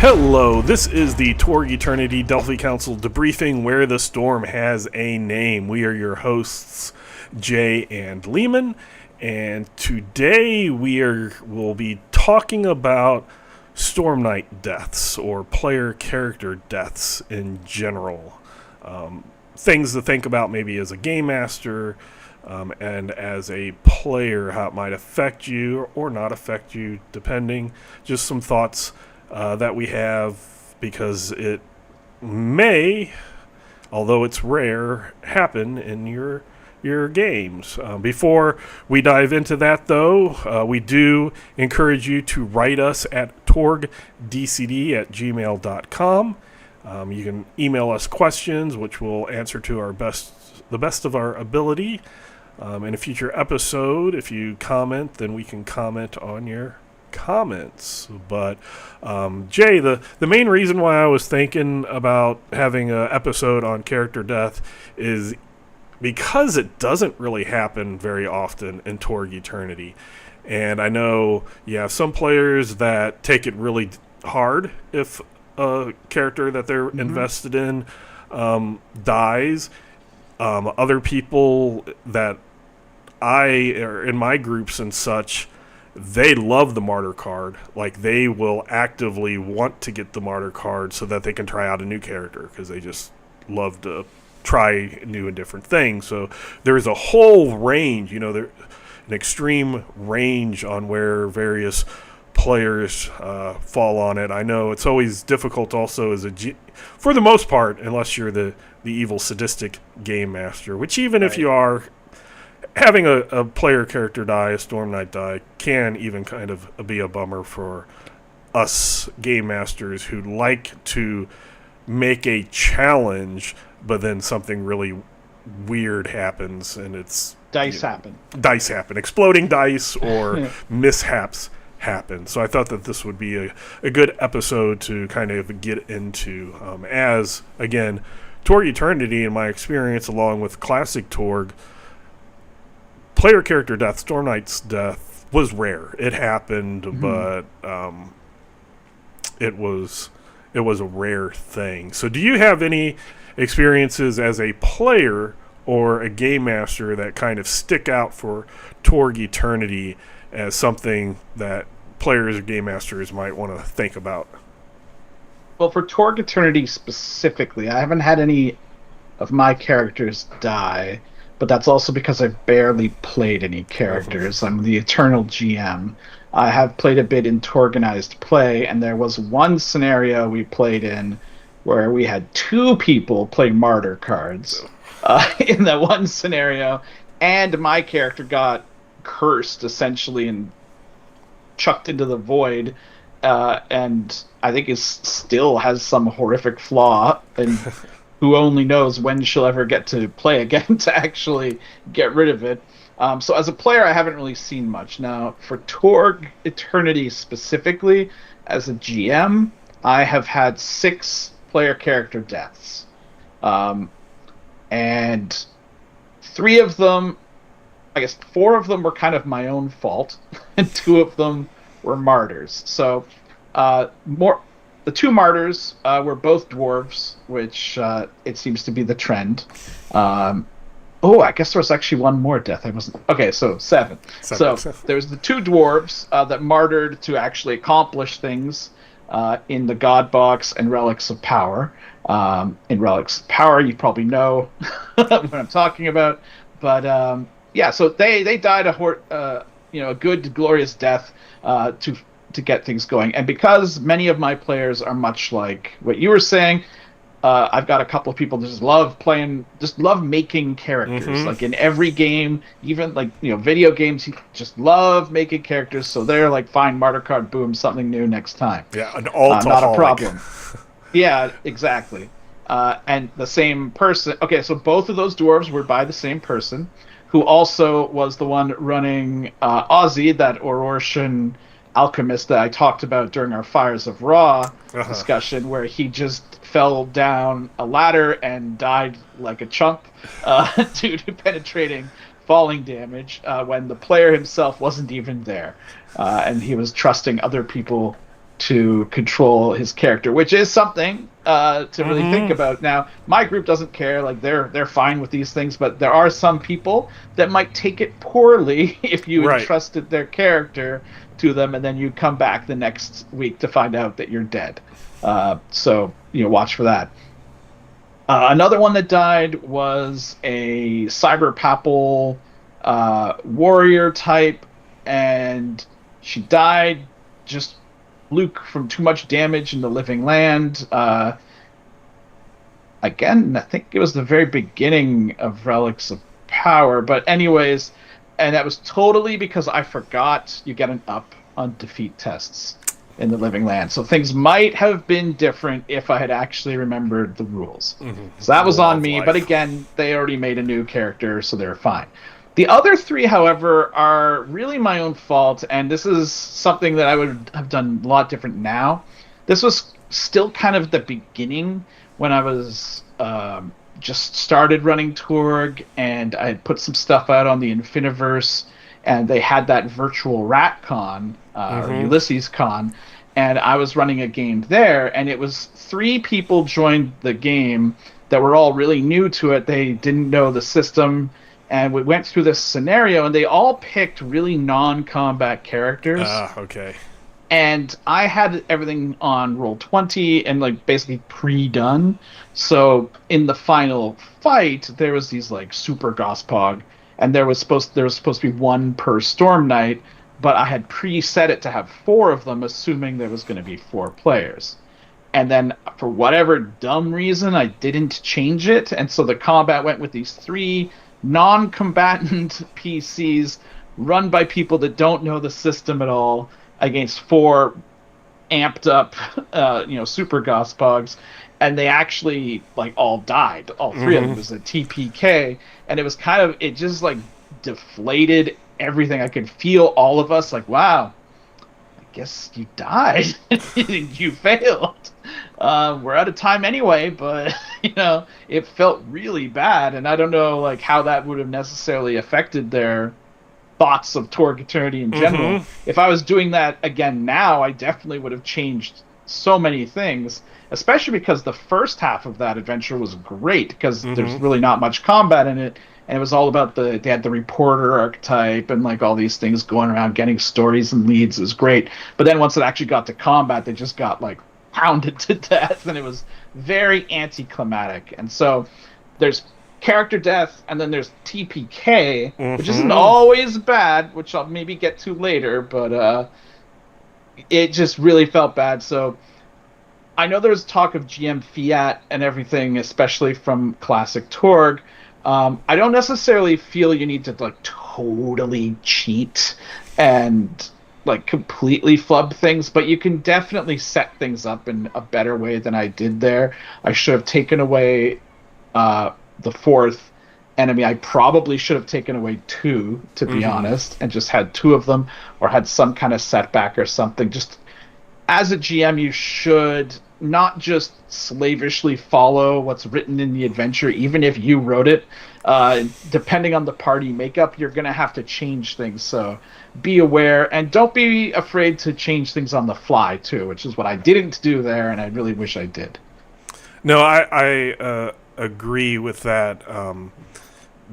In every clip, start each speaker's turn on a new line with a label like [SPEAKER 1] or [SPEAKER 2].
[SPEAKER 1] Hello, this is the Torg Eternity Delphi Council debriefing where the storm has a name. We are your hosts, Jay and Leamon, and today we'll be talking about Storm Knight deaths or player character deaths in general. Things to think about maybe as a game master and as a player, how it might affect you or not affect you, depending. Just some thoughts that we have, because it may, although it's rare, happen in your games. Before we dive into that, though, we do encourage you to write us at torgdcd@gmail.com. You can email us questions, which we'll answer to the best of our ability. In a future episode, if you comment, then we can comment on your comments. But Jay, the main reason why I was thinking about having an episode on character death is because it doesn't really happen very often in Torg Eternity. And I know you have some players that take it really hard if a character that they're invested in dies. Other people that are in my groups and such, they love the martyr card. Like, they will actively want to get the martyr card so that they can try out a new character, because they just love to try new and different things. So there's a whole range, an extreme range on where various players fall on it. I know it's always difficult also for the most part, unless you're the evil sadistic game master, which even if you are, having a player character die, a Storm Knight die, can even kind of be a bummer for us game masters who like to make a challenge, but then something really weird happens, and it's...
[SPEAKER 2] Dice happen.
[SPEAKER 1] Exploding dice or mishaps happen. So I thought that this would be a good episode to kind of get into. As, again, Torg Eternity, in my experience, along with Classic Torg, player character death, Storm Knight's death, was rare. It happened, but it was a rare thing. So do you have any experiences as a player or a game master that kind of stick out for Torg Eternity as something that players or game masters might want to think about?
[SPEAKER 2] Well, for Torg Eternity specifically, I haven't had any of my characters die, but that's also because I've barely played any characters. I'm the eternal GM. I have played a bit in Torganized play, and there was one scenario we played in where we had two people play martyr cards in that one scenario, and my character got cursed, essentially, and chucked into the void, and I think it still has some horrific flaw, and who only knows when she'll ever get to play again to actually get rid of it. So as a player, I haven't really seen much. Now, for Torg Eternity specifically, as a GM, I have had 6 player character deaths. And 3 of them, I guess 4 of them were kind of my own fault, and 2 of them were martyrs. So the 2 martyrs were both dwarves, which it seems to be the trend. I guess there was actually one more death. Okay, so 7. So there was the 2 dwarves that martyred to actually accomplish things in the God Box and Relics of Power. In Relics of Power, you probably know what I'm talking about. But so they died a good, glorious death to get things going. And because many of my players are much like what you were saying, I've got a couple of people that just love making characters. Like in every game, even video games, you just love making characters. So they're like, fine, martyr card, boom, something new next time.
[SPEAKER 1] Yeah, an alcoholic.
[SPEAKER 2] Not a problem. Yeah, exactly. And the same person. Okay, so both of those dwarves were by the same person, who also was the one running Ozzy, that Aurortian alchemist that I talked about during our Fires of Ra discussion, where he just fell down a ladder and died like a chump due to penetrating falling damage when the player himself wasn't even there, and he was trusting other people to control his character, which is something to really think about. Now, my group doesn't care; like they're fine with these things, but there are some people that might take it poorly if you
[SPEAKER 1] Right.
[SPEAKER 2] entrusted their character to them, and then you come back the next week to find out that you're dead. So watch for that. Another one that died was a cyber papal warrior type, and she died just Luke from too much damage in the living land. Again, I think it was the very beginning of Relics of Power, but anyways, and that was totally because I forgot you get an up on defeat tests in the living land. So things might have been different if I had actually remembered the rules. So that was on me, but again, they already made a new character, so they're fine. The other three, however, are really my own fault, and this is something that I would have done a lot different now. This was still kind of the beginning when I was just started running Torg, and I had put some stuff out on the Infiniverse, and they had that virtual rat con, or Ulysses con, and I was running a game there, and it was 3 people joined the game that were all really new to it. They didn't know the system, and we went through this scenario, and they all picked really non-combat characters.
[SPEAKER 1] Okay.
[SPEAKER 2] And I had everything on Roll20 and like basically pre-done. So in the final fight, there was these like super Gospog, and there was supposed to be 1 per Storm Knight, but I had preset it to have 4 of them, assuming there was going to be 4 players. And then for whatever dumb reason, I didn't change it, and so the combat went with these 3 non-combatant PCs run by people that don't know the system at all against 4 amped up super Gospogs, and they actually like all died. All 3 of them. It was a TPK, and it just like deflated everything. I could feel all of us like, wow, I guess you died. You failed. We're out of time anyway, but it felt really bad, and I don't know like how that would have necessarily affected their thoughts of Torg Eternity in general. If I was doing that again now, I definitely would have changed so many things, especially because the first half of that adventure was great because there's really not much combat in it, and it was all about they had the reporter archetype and like all these things going around getting stories and leads. It was great, but then once it actually got to combat, they just got like pounded to death, and it was very anticlimactic. And so there's character death, and then there's TPK, which isn't always bad, which I'll maybe get to later, but it just really felt bad. So I know there's talk of GM fiat and everything, especially from classic Torg. I don't necessarily feel you need to like totally cheat and like completely flub things, but you can definitely set things up in a better way than I did there. I should have taken away the 4th enemy. I probably should have taken away 2, to be honest, and just had 2 of them, or had some kind of setback or something. Just as a GM, you should not just slavishly follow what's written in the adventure, even if you wrote it. Depending on the party makeup, you're going to have to change things, so be aware, and don't be afraid to change things on the fly, too, which is what I didn't do there, and I really wish I did.
[SPEAKER 1] No, I agree with that.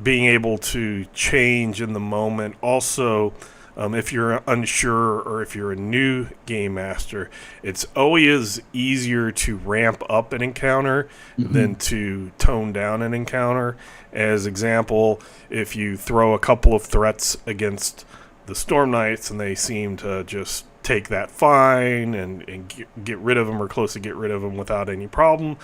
[SPEAKER 1] Being able to change in the moment. Also, if you're unsure or if you're a new game master, it's always easier to ramp up an encounter than to tone down an encounter. As example, if you throw a couple of threats against the Storm Knights and they seem to just take that fine and get rid of them or close to get rid of them without any problem,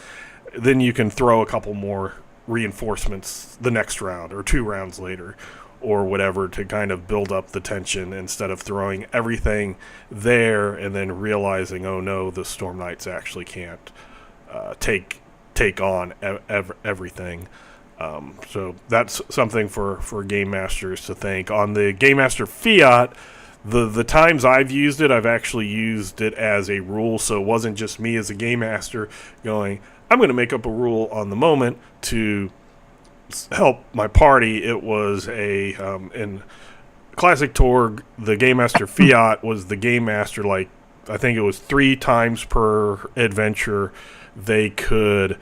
[SPEAKER 1] then you can throw a couple more reinforcements the next round or 2 rounds later or whatever to kind of build up the tension instead of throwing everything there and then realizing, oh no, the Storm Knights actually can't take on everything. So that's something for game masters to think. On the Game Master Fiat, the times I've used it, I've actually used it as a rule, so it wasn't just me as a game master going, I'm going to make up a rule on the moment to help my party. It was in Classic Torg, the Game Master Fiat was the Game Master, like I think it was 3 times per adventure, they could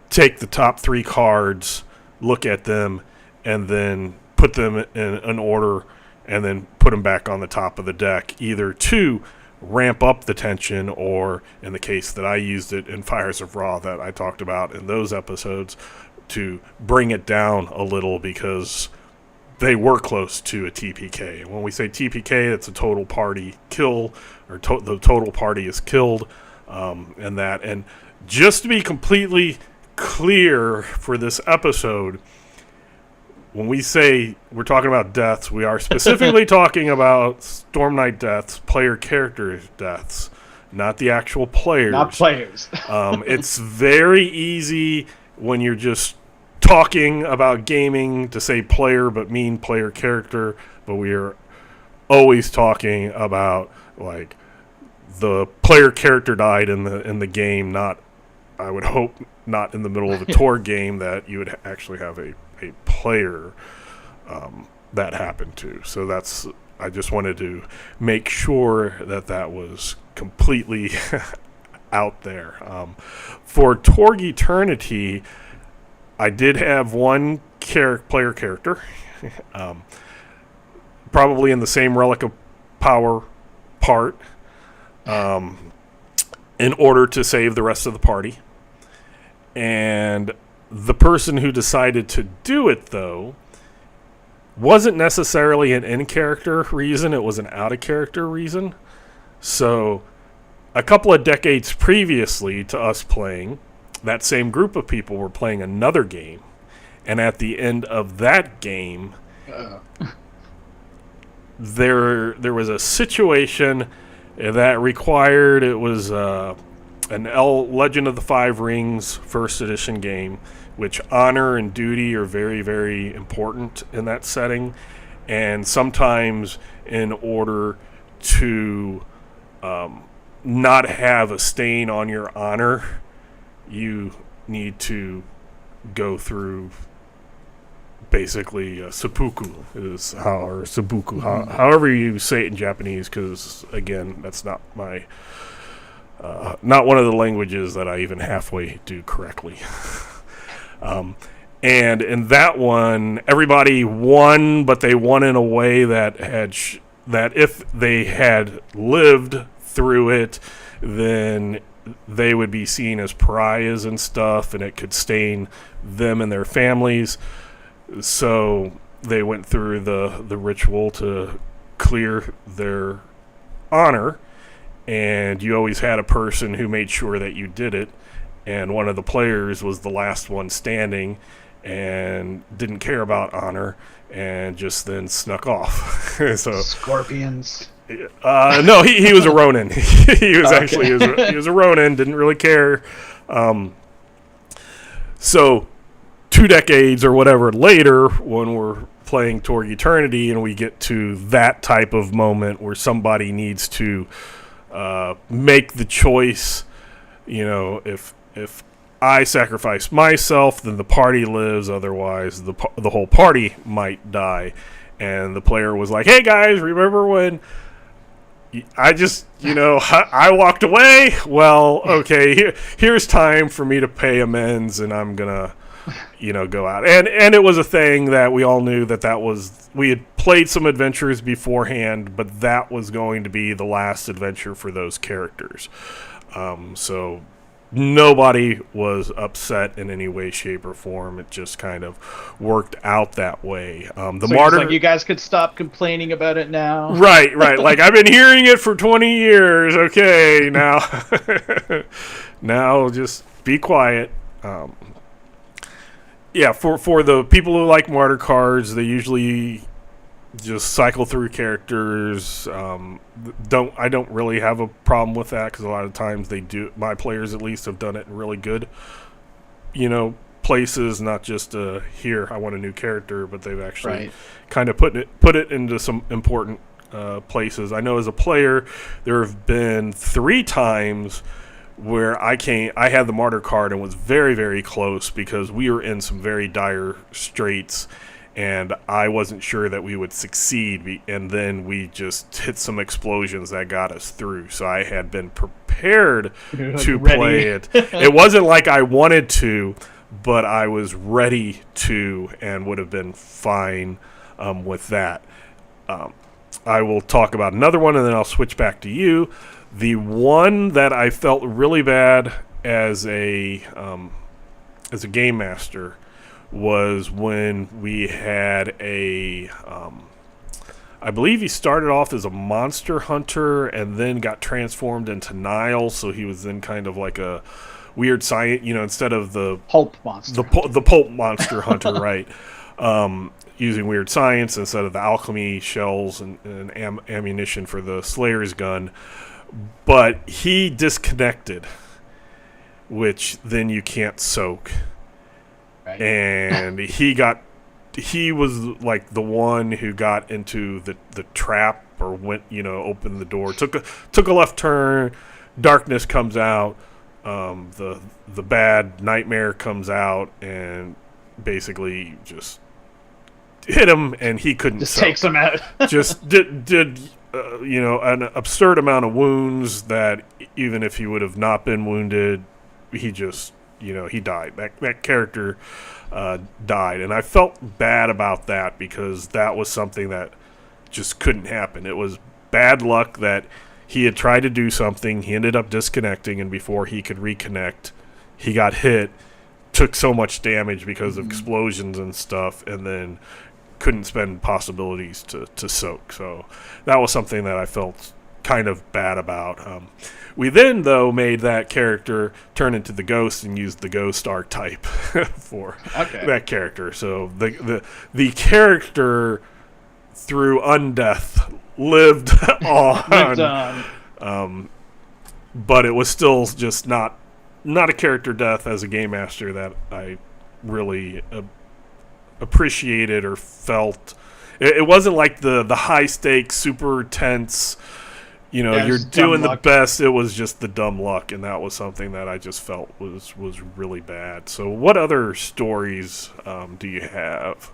[SPEAKER 1] take the top 3 cards, look at them, and then put them in an order, and then put them back on the top of the deck, either to ramp up the tension, or in the case that I used it in Fires of Ra that I talked about in those episodes, to bring it down a little, because they were close to a TPK. And when we say TPK, it's a total party kill, or the total party is killed, and just to be completely clear for this episode, when we say we're talking about deaths, we are specifically talking about Storm Knight deaths, player character deaths, not the actual players.
[SPEAKER 2] Not players.
[SPEAKER 1] It's very easy when you're just talking about gaming to say player but mean player character, but we are always talking about like the player character died in the game, not, I would hope, not in the middle of a Torg game that you would actually have a player that happened to. So that's, I just wanted to make sure that was completely out there. For Torg Eternity, I did have one player character, probably in the same Relic of Power part, in order to save the rest of the party. And the person who decided to do it, though, wasn't necessarily an in-character reason. It was an out-of-character reason. So a couple of decades previously to us playing, that same group of people were playing another game. And at the end of that game, there was a situation that required, it was an Legend of the Five Rings first edition game, which honor and duty are very, very important in that setting. And sometimes in order to not have a stain on your honor, you need to go through basically seppuku is how, or sabuku, however you say it in Japanese, because again, that's not my not one of the languages that I even halfway do correctly. And in that one, everybody won, but they won in a way that had that if they had lived through it, then they would be seen as pariahs and stuff, and it could stain them and their families. So they went through the ritual to clear their honor, and you always had a person who made sure that you did it, and one of the players was the last one standing and didn't care about honor and just then snuck off. So
[SPEAKER 2] Scorpions.
[SPEAKER 1] No, he was a Ronin. He was actually he was a Ronin. Didn't really care. So 2 decades or whatever later, when we're playing Torg Eternity and we get to that type of moment where somebody needs to make the choice, you know, if I sacrifice myself, then the party lives. Otherwise, the whole party might die. And the player was like, "Hey guys, remember when I just, I walked away? Well, okay, here's time for me to pay amends, and I'm gonna, go out." And it was a thing that we all knew that was, we had played some adventures beforehand, but that was going to be the last adventure for those characters. So nobody was upset in any way, shape, or form. It just kind of worked out that way. The
[SPEAKER 2] so
[SPEAKER 1] martyr,
[SPEAKER 2] like, you guys could stop complaining about it now.
[SPEAKER 1] Right. Like, I've been hearing it for 20 years. Okay, now, now just be quiet. Yeah, for the people who like martyr cards, they usually just cycle through characters. I don't really have a problem with that, because a lot of times they do. My players, at least, have done it in really good, places. Not just here, I want a new character, but they've actually kind of put it into some important places. I know as a player, there have been 3 times where I had the martyr card and was very, very close, because we were in some very dire straits. and I wasn't sure that we would succeed. And then we just hit some explosions that got us through. So I had been prepared to play it. It wasn't like I wanted to, but I was ready to, and would have been fine with that. I will talk about another one, and then I'll switch back to you. The one that I felt really bad as a game master was when we had I believe he started off as a monster hunter and then got transformed into Nile, so he was then kind of like a weird science, instead of the
[SPEAKER 2] pulp monster,
[SPEAKER 1] the pulp monster hunter, right? Using weird science instead of the alchemy shells and ammunition for the Slayer's gun. But he disconnected, which then you can't soak.
[SPEAKER 2] Right.
[SPEAKER 1] And he was like the one who got into the trap, or went, opened the door, took a left turn, darkness comes out, the bad nightmare comes out, and basically just hit him, and he couldn't
[SPEAKER 2] just takes him out.
[SPEAKER 1] Just did an absurd amount of wounds that even if he would have not been wounded, he just he died. That character died, and I felt bad about that because that was something that just couldn't happen. It was bad luck that he had tried to do something, he ended up disconnecting, and before he could reconnect, he got hit, took so much damage because of explosions and stuff, and then couldn't spend possibilities to soak. So that was something that I felt kind of bad about. We then, though, made that character turn into the ghost and used the ghost archetype for that character. So the character, through undeath, lived on. But it was still just not a character death as a game master that I really appreciated or felt. It wasn't like the high stakes, super tense, you're doing the best. It was just the dumb luck, and that was something that I just felt was really bad. So what other stories do you have?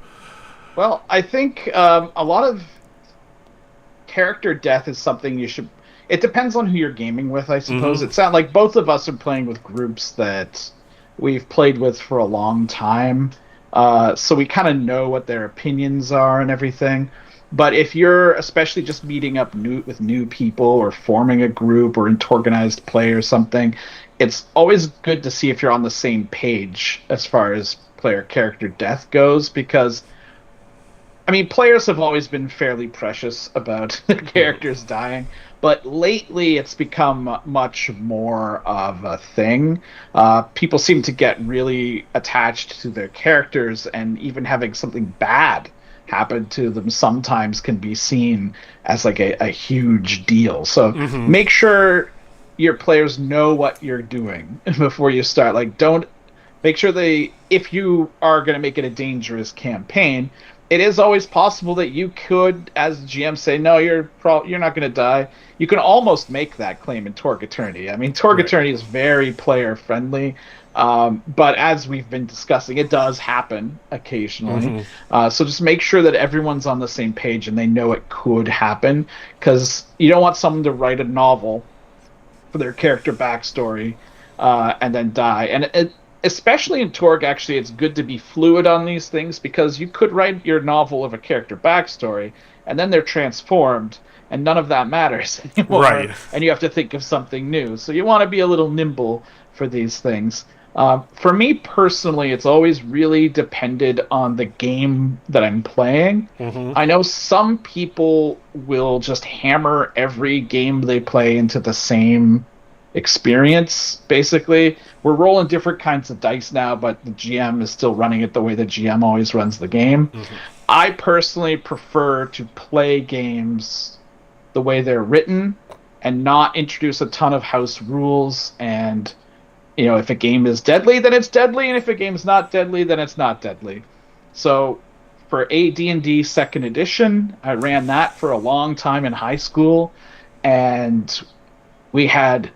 [SPEAKER 2] Well, I think a lot of character death is something you should... It depends on who you're gaming with, I suppose. It sounds like both of us are playing with groups that we've played with for a long time. So we kind of know what their opinions are and everything. But if you're especially just meeting up with new people or forming a group or into organized play or something, it's always good to see if you're on the same page as far as player character death goes, because players have always been fairly precious about their characters dying, but lately it's become much more of a thing. People seem to get really attached to their characters, and even having something bad happen to them sometimes can be seen as like a huge deal. So make sure your players know what you're doing before you start. Make sure if you are going to make it a dangerous campaign, it is always possible that you could, as GM, say, no, you're not going to die. You can almost make that claim in Torg Eternity. Torg Eternity is very player-friendly, but as we've been discussing, it does happen occasionally. So just make sure that everyone's on the same page and they know it could happen, because you don't want someone to write a novel for their character backstory and then die. And especially in Torg, actually, it's good to be fluid on these things, because you could write your novel of a character backstory, and then they're transformed, and none of that matters anymore.
[SPEAKER 1] Right.
[SPEAKER 2] And you have to think of something new. So you want to be a little nimble for these things. For me personally, it's always really depended on the game that I'm playing. I know some people will just hammer every game they play into the same experience. Basically, we're rolling different kinds of dice now, but the GM is still running it the way the GM always runs the game. I personally prefer to play games the way they're written and not introduce a ton of house rules. And if a game is deadly, then it's deadly, and if a game's not deadly, then it's not deadly. So for AD&D 2nd edition, I ran that for a long time in high school, and we had,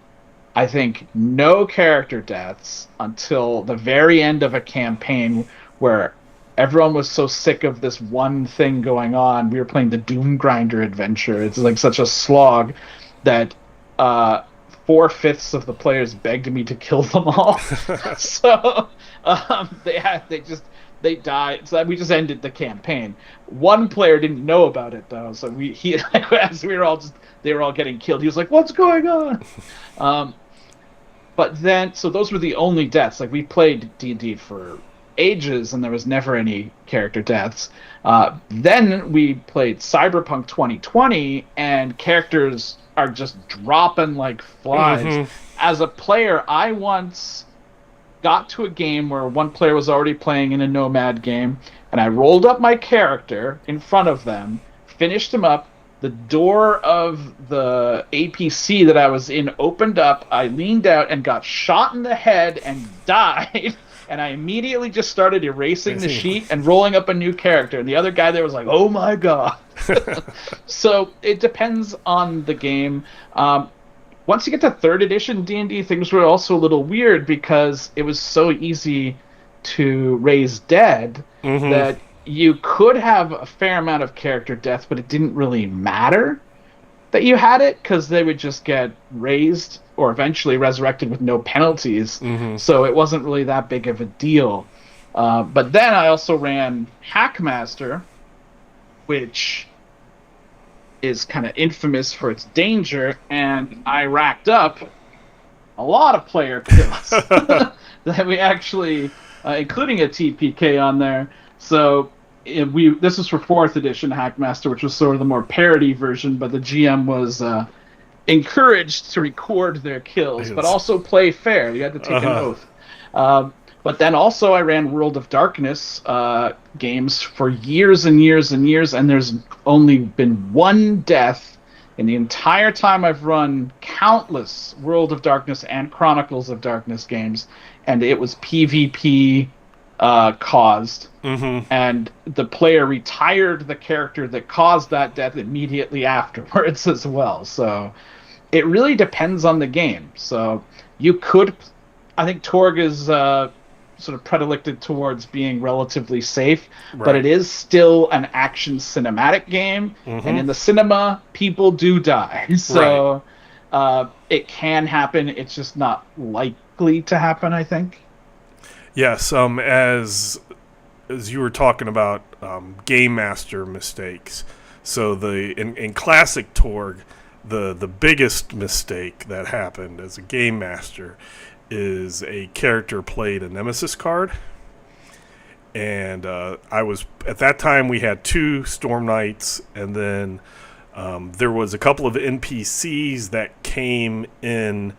[SPEAKER 2] I think, no character deaths until the very end of a campaign, where everyone was so sick of this one thing going on. We were playing the Doom Grinder adventure. It's like such a slog that 4/5 of the players begged me to kill them all. So they died. So we just ended the campaign. One player didn't know about it though, so as they were all getting killed. He was like, "What's going on?" But then, so those were the only deaths. Like, we played D&D for ages, and there was never any character deaths. Then we played Cyberpunk 2020, and characters are just dropping like flies.
[SPEAKER 1] Mm-hmm.
[SPEAKER 2] As a player, I once got to a game where one player was already playing in a Nomad game, and I rolled up my character in front of them, finished him up. The door of the APC that I was in opened up. I leaned out and got shot in the head and died. And I immediately just started erasing the sheet and rolling up a new character. And the other guy there was like, "Oh my god." So it depends on the game. Once you get to 3rd edition D&D, things were also a little weird because it was so easy to raise dead that you could have a fair amount of character death, but it didn't really matter that you had it because they would just get raised or eventually resurrected with no penalties. So it wasn't really that big of a deal. But then I also ran Hackmaster, which is kind of infamous for its danger, and I racked up a lot of player kills that we actually, including a TPK on there. So this was for 4th edition Hackmaster, which was sort of the more parody version, but the GM was encouraged to record their kills, but also play fair. You had to take an oath. But then also I ran World of Darkness games for years and years and years, and there's only been one death in the entire time I've run countless World of Darkness and Chronicles of Darkness games, and it was PvP caused. And the player retired the character that caused that death immediately afterwards as well. So it really depends on the game. So you could, I think Torg is sort of predilected towards being relatively safe, but it is still an action cinematic game, and in the cinema, people do die. So it can happen. It's just not likely to happen, I think.
[SPEAKER 1] Yes, as you were talking about game master mistakes. So in classic Torg, the biggest mistake that happened as a game master is a character played a Nemesis card. And I was, at that time, we had 2 Storm Knights, and then there was a couple of NPCs that came in,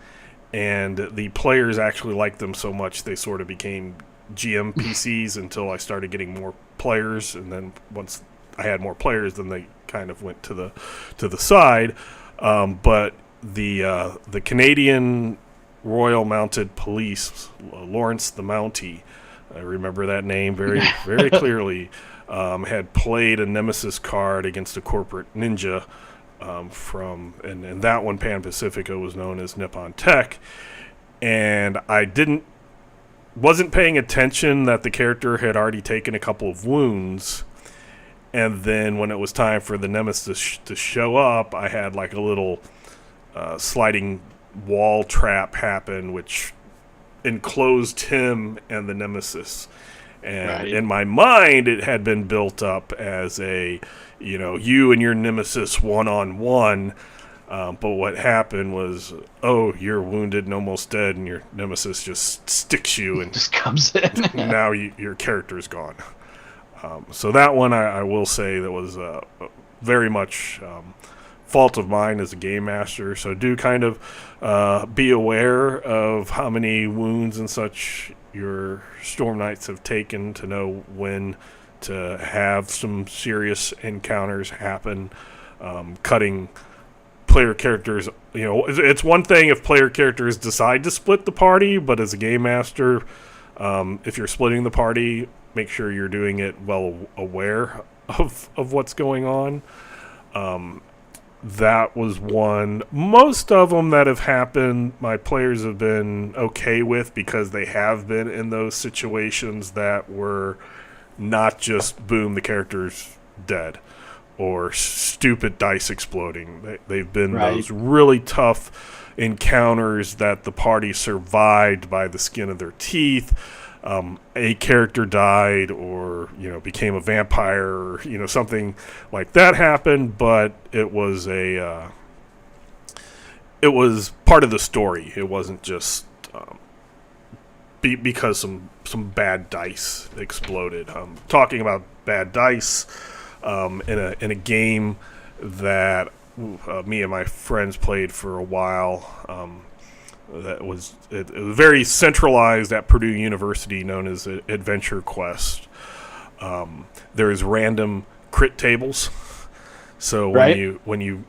[SPEAKER 1] and the players actually liked them so much they sort of became GM PCs until I started getting more players, and then once I had more players, then they kind of went to the side. But the Canadian Royal Mounted Police, Lawrence the Mountie, I remember that name very, very clearly, had played a Nemesis card against a corporate ninja and that one, Pan Pacifica, was known as Nippon Tech, and I wasn't paying attention that the character had already taken a couple of wounds, and then when it was time for the Nemesis to show up, I had like a little sliding wall trap happen, which enclosed him and the Nemesis. And in my mind, it had been built up as you and your Nemesis one-on-one. But what happened was, you're wounded and almost dead, and your Nemesis just sticks you and
[SPEAKER 2] just comes in.
[SPEAKER 1] Now your character's gone. So that one, I will say, that was very much fault of mine as a game master. So do kind of be aware of how many wounds and such your Storm Knights have taken to know when to have some serious encounters happen. Cutting player characters, it's one thing if player characters decide to split the party, but as a game master, if you're splitting the party, make sure you're doing it well aware of what's going on. That was one. Most of them that have happened, my players have been okay with, because they have been in those situations that were not just boom, the character's dead, or stupid dice exploding. They've been those really tough encounters that the party survived by the skin of their teeth. A character died, or became a vampire, or something like that happened, but it was it was part of the story. It wasn't just because some bad dice exploded. Talking about bad dice, in a game that me and my friends played for a while. It was very centralized at Purdue University, known as Adventure Quest. There's random crit tables, so when you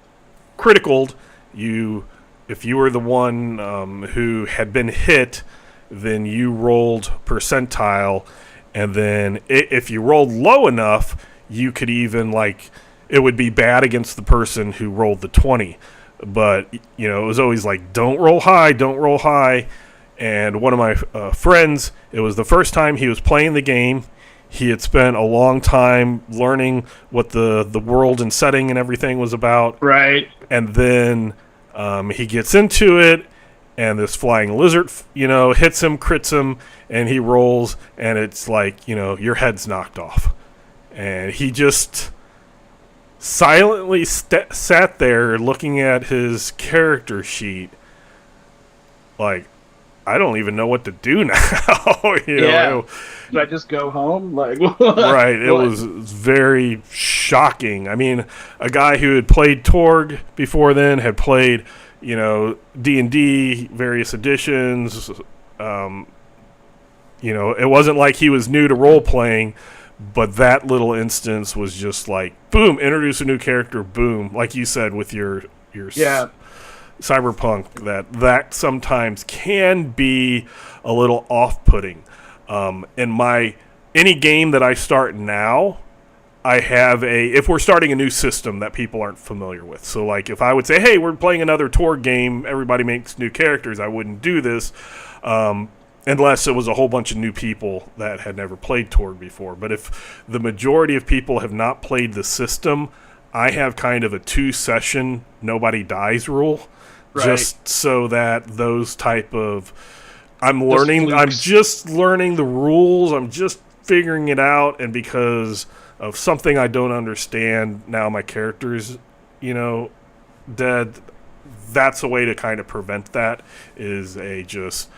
[SPEAKER 1] criticaled, if you were the one who had been hit, then you rolled percentile, and then if you rolled low enough, you could even it would be bad against the person who rolled the 20. But, it was always don't roll high. And one of my friends, it was the first time he was playing the game. He had spent a long time learning what the world and setting and everything was about.
[SPEAKER 2] Right.
[SPEAKER 1] And then he gets into it, and this flying lizard, hits him, crits him, and he rolls, and it's your head's knocked off. And he just silently sat there looking at his character sheet I don't even know what to do now.
[SPEAKER 2] Should I just go home?
[SPEAKER 1] Right. It was very shocking. I mean, a guy who had played Torg before then, had played, D&D, various editions. It wasn't like he was new to role-playing, but that little instance was just boom, introduce a new character, boom. Like you said with your cyberpunk, that sometimes can be a little off-putting. In any game that I start now, I have if we're starting a new system that people aren't familiar with. So if I would say, hey, we're playing another Torg game, everybody makes new characters, I wouldn't do this. Unless it was a whole bunch of new people that had never played Torg before. But if the majority of people have not played the system, I have kind of a 2-session nobody dies rule. Right. Just so that those type of... I'm just learning the rules. I'm just figuring it out. And because of something I don't understand, now my character's, dead. That's a way to kind of prevent that, is just...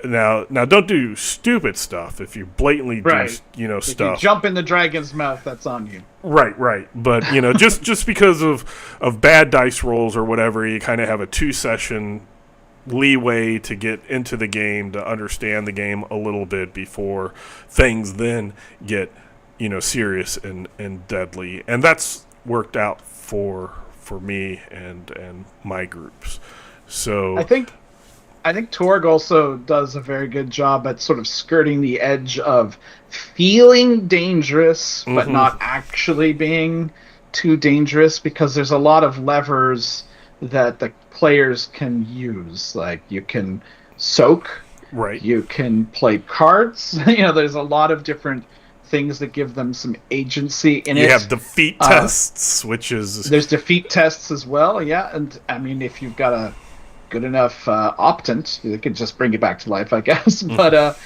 [SPEAKER 1] Now, don't do stupid stuff. If you blatantly do, stuff. If you
[SPEAKER 2] jump in the dragon's mouth, that's on you.
[SPEAKER 1] Right. But just because of bad dice rolls or whatever, you kind of have a 2-session leeway to get into the game, to understand the game a little bit before things then get serious and deadly. And that's worked out for me and my groups. So
[SPEAKER 2] I think Torg also does a very good job at sort of skirting the edge of feeling dangerous, but not actually being too dangerous, because there's a lot of levers that the players can use. You can soak,
[SPEAKER 1] right?
[SPEAKER 2] You can play cards. There's a lot of different things that give them some agency in it.
[SPEAKER 1] You have defeat tests, which is...
[SPEAKER 2] There's defeat tests as well, yeah. And, I mean, if you've got a good enough optant, it could just bring you back to life, I guess. But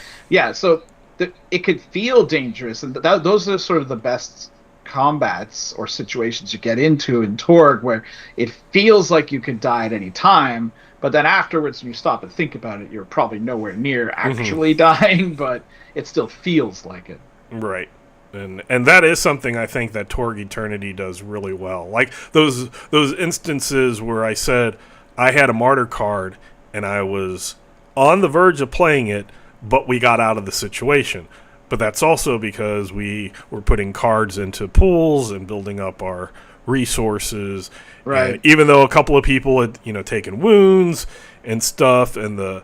[SPEAKER 2] so it could feel dangerous, and those are sort of the best combats or situations you get into in Torg, where it feels like you could die at any time, but then afterwards, when you stop and think about it, you're probably nowhere near actually dying, but it still feels like it.
[SPEAKER 1] Right. And that is something I think that Torg Eternity does really well. Like those instances where I said I had a martyr card and I was on the verge of playing it, but we got out of the situation. But that's also because we were putting cards into pools and building up our resources.
[SPEAKER 2] Right.
[SPEAKER 1] And even though a couple of people had, taken wounds and stuff, and the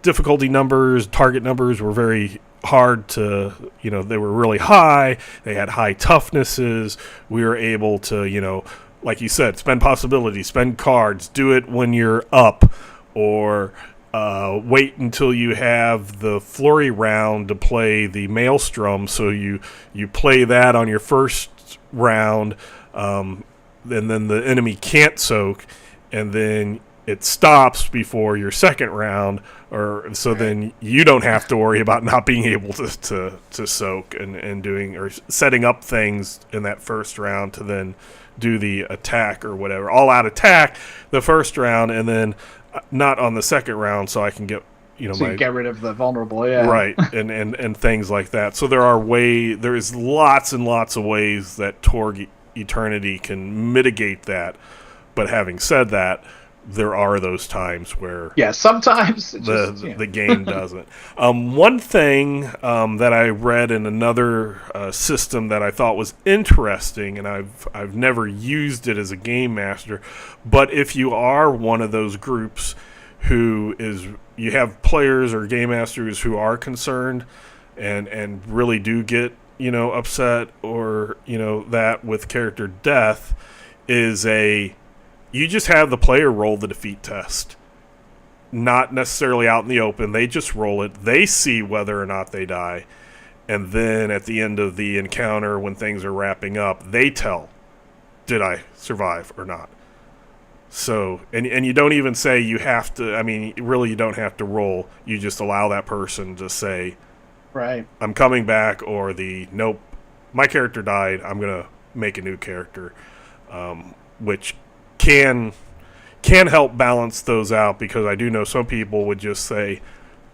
[SPEAKER 1] difficulty numbers, target numbers were very hard to, they were really high. They had high toughnesses. We were able to, like you said, spend possibilities, spend cards, do it when you're up, or wait until you have the flurry round to play the maelstrom, so you play that on your first round, and then the enemy can't soak, and then it stops before your second round, or so then you don't have to worry about not being able to soak and doing or setting up things in that first round to then do the attack or whatever, all out attack the first round, and then not on the second round, so I can get you
[SPEAKER 2] get rid of the vulnerable,
[SPEAKER 1] right, and things like that. So there is lots and lots of ways that Torg Eternity can mitigate that. But having said that, there are those times where
[SPEAKER 2] sometimes
[SPEAKER 1] the game doesn't. One thing that I read in another system that I thought was interesting, and I've never used it as a game master, but if you are one of those groups you have players or game masters who are concerned and really do get upset or that with character death, you just have the player roll the defeat test. Not necessarily out in the open. They just roll it. They see whether or not they die. And then at the end of the encounter, when things are wrapping up, they tell, did I survive or not? So, and you don't even say you have to, really you don't have to roll. You just allow that person to say,
[SPEAKER 2] right,
[SPEAKER 1] I'm coming back, or nope, my character died, I'm going to make a new character, which can help balance those out, because I do know some people would just say,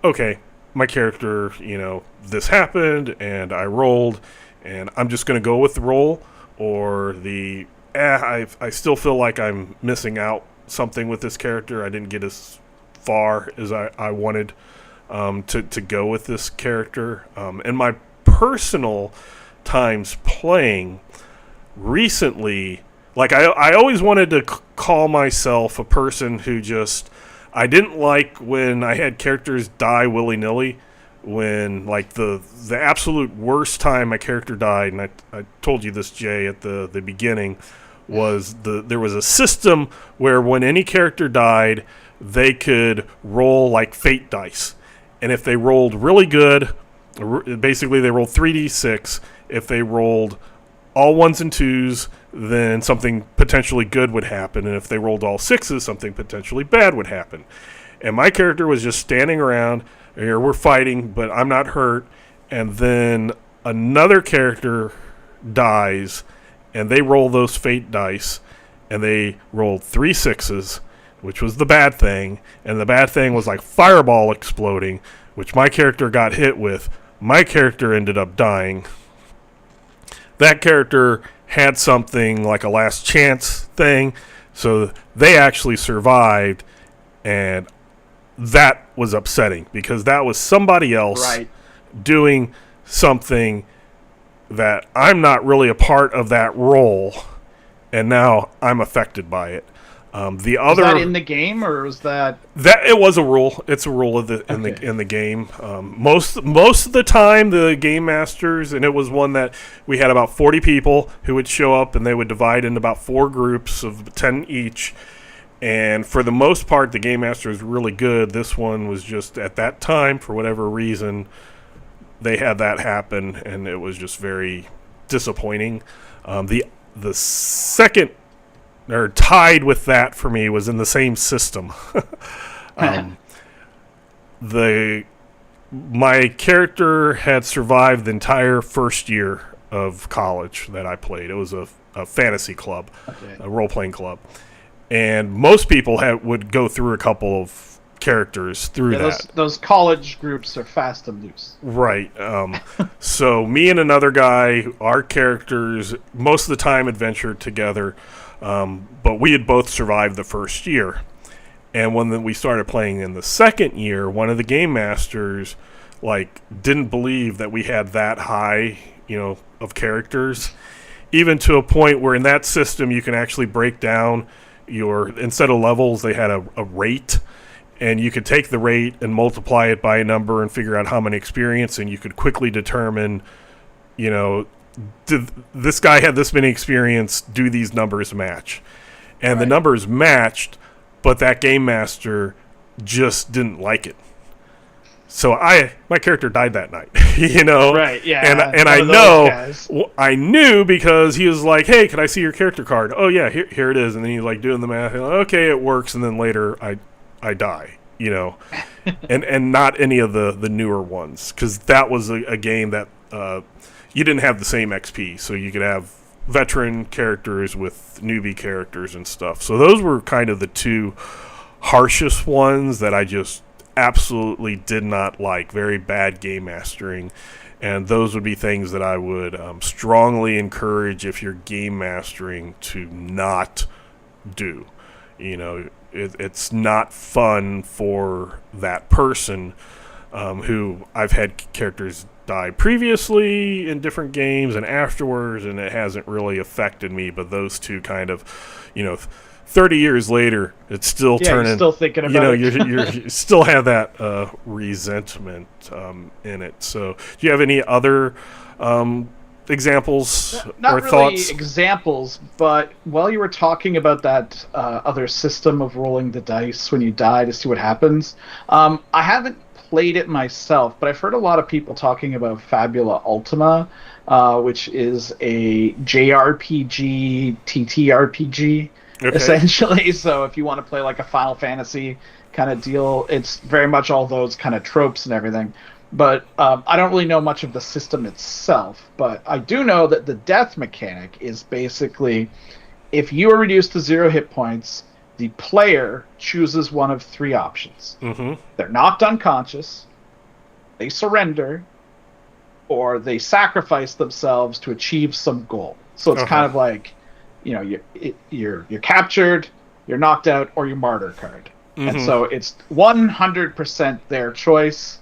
[SPEAKER 1] okay, my character, this happened and I rolled and I'm just going to go with the roll, or I still feel like I'm missing out something with this character. I didn't get as far as I wanted to go with this character. In my personal times playing recently, like I always wanted to call myself a person who I didn't like when I had characters die willy-nilly. When the absolute worst time my character died, and I told you this, Jay, at the beginning, was there was a system where when any character died, they could roll like fate dice. And if they rolled really good, basically they rolled 3d6. If they rolled all ones and twos, then something potentially good would happen. And if they rolled all sixes, something potentially bad would happen. And my character was just standing around, here we're fighting, but I'm not hurt. And then another character dies, and they roll those fate dice, and they rolled 3 sixes, which was the bad thing. And the bad thing was like fireball exploding, which my character got hit with. My character ended up dying. That character had something like a last chance thing, so they actually survived, and that was upsetting because that was somebody else doing something that I'm not really a part of that role, and now I'm affected by it. Was that
[SPEAKER 2] in the game, or was that
[SPEAKER 1] it was a rule? It's a rule in the game. Most of the time, the game masters, and it was one that we had about 40 people who would show up, and they would divide into about 4 groups of 10 each. And for the most part, the game master was really good. This one was just at that time, for whatever reason, they had that happen, and it was just very disappointing. The second, or tied with that for me, was in the same system. My character had survived the entire first year of college that I played. It was a fantasy club, a role-playing club. And most people would go through a couple of characters through that.
[SPEAKER 2] Those college groups are fast and loose.
[SPEAKER 1] Right. So me and another guy, our characters most of the time adventured together, but we had both survived the first year. And when we started playing in the second year, one of the game masters didn't believe that we had that high, of characters, even to a point where in that system you can actually break down instead of levels, they had a rate, and you could take the rate and multiply it by a number and figure out how many experience, and you could quickly determine, this guy had this many experience, do these numbers match? And the numbers matched, but that game master just didn't like it. So my character died that night, you know.
[SPEAKER 2] Right. Yeah.
[SPEAKER 1] And I knew because he was like, "Hey, can I see your character card?" "Oh yeah, here it is." And then he's like doing the math. And like, okay, it works. And then later I die, you know. and not any of the newer ones, because that was a game that you didn't have the same XP, so you could have veteran characters with newbie characters and stuff. So those were kind of the two harshest ones that I just absolutely did not like. Very bad game mastering, and those would be things that I would strongly encourage, if you're game mastering, to not do. You know, it's not fun for that person who I've had characters die previously in different games and afterwards, and it hasn't really affected me. But those two kind of, you know, 30 years later, it's still turning.
[SPEAKER 2] You're still thinking about it.
[SPEAKER 1] You still have that resentment in it. So, do you have any other examples
[SPEAKER 2] Not
[SPEAKER 1] or
[SPEAKER 2] really
[SPEAKER 1] thoughts?
[SPEAKER 2] examples, but while you were talking about that other system of rolling the dice when you die to see what happens, I haven't played it myself, but I've heard a lot of people talking about Fabula Ultima, which is a JRPG, TTRPG, essentially. So if you want to play like a Final Fantasy kind of deal, it's very much all those kind of tropes and everything. But I don't really know much of the system itself, but I do know that the death mechanic is basically, if you are reduced to 0 hit points, the player chooses one of 3 options.
[SPEAKER 1] Mm-hmm.
[SPEAKER 2] They're knocked unconscious, they surrender, or they sacrifice themselves to achieve some goal. So it's kind of like, you know, you're captured, you're knocked out, or you martyr card. Mm-hmm. And so it's 100% their choice.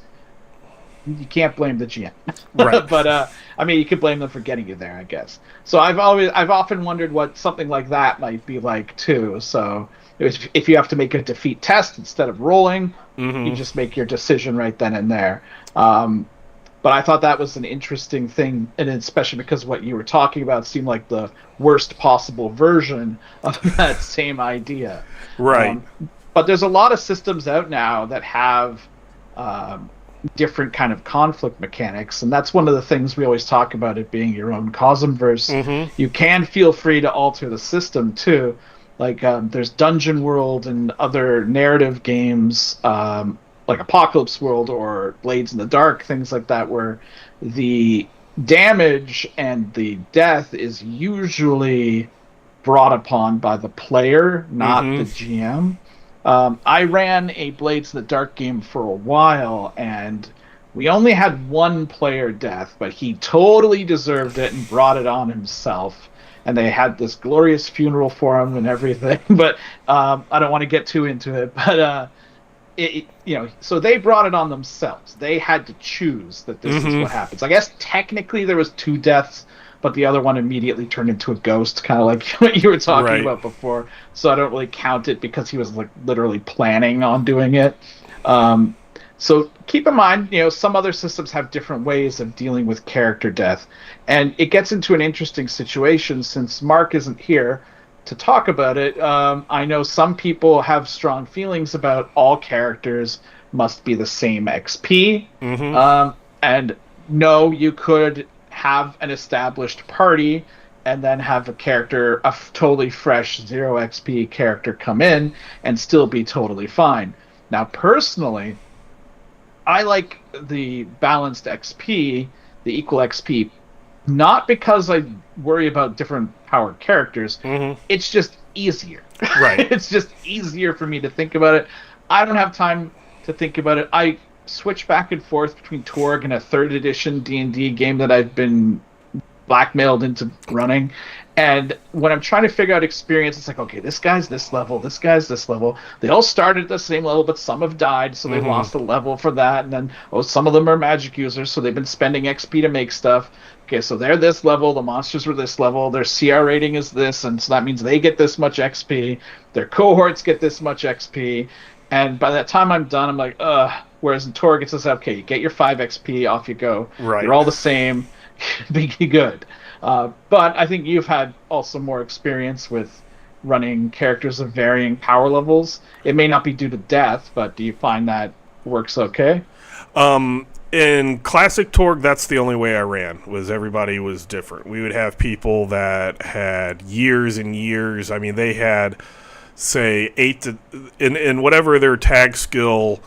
[SPEAKER 2] You can't blame the GM,
[SPEAKER 1] right?
[SPEAKER 2] But I mean, you could blame them for getting you there, I guess. So I've often wondered what something like that might be like too. So if you have to make a defeat test instead of rolling, you just make your decision right then and there. But I thought that was an interesting thing, and especially because what you were talking about seemed like the worst possible version of that same idea.
[SPEAKER 1] Right.
[SPEAKER 2] But there's a lot of systems out now that have different kind of conflict mechanics, and that's one of the things we always talk about, it being your own Cosmverse. You can feel free to alter the system too. Like there's Dungeon World and other narrative games, like Apocalypse World or Blades in the Dark, things like that, where the damage and the death is usually brought upon by the player, not the GM. I ran a Blades in the Dark game for a while, and we only had one player death, but he totally deserved it and brought it on himself. And they had this glorious funeral for him and everything. But I don't want to get too into it. But so they brought it on themselves. They had to choose that this is what happens. I guess technically there was 2 deaths, but the other one immediately turned into a ghost, kind of like what you were talking about before. So I don't really count it because he was like literally planning on doing it. So keep in mind, some other systems have different ways of dealing with character death. And it gets into an interesting situation since Mark isn't here to talk about it. I know some people have strong feelings about all characters must be the same XP. And no, you could have an established party and then have a totally fresh 0 XP character come in and still be totally fine. Now, personally, I like the balanced XP, the equal XP, not because I worry about different powered characters. It's just easier.
[SPEAKER 1] Right.
[SPEAKER 2] It's just easier for me to think about it. I don't have time to think about it. I switch back and forth between Torg and a 3rd edition D&D game that I've been blackmailed into running. And when I'm trying to figure out experience, it's like, okay, this guy's this level, this guy's this level. They all started at the same level, but some have died, so they lost a level for that. And then, some of them are magic users, so they've been spending XP to make stuff. Okay, so they're this level, the monsters were this level, their CR rating is this, and so that means they get this much XP. Their cohorts get this much XP. And by that time I'm done, I'm like, ugh. Whereas in Torg, it says, okay, you get your 5 XP, off you go.
[SPEAKER 1] Right.
[SPEAKER 2] You're all the same. Be good. But I think you've had also more experience with running characters of varying power levels? It may not be due to death, but do you find that works okay?
[SPEAKER 1] In classic Torg, that's the only way I ran. Was everybody was different. We would have people that had years and years. I mean, they had say in whatever their tag skill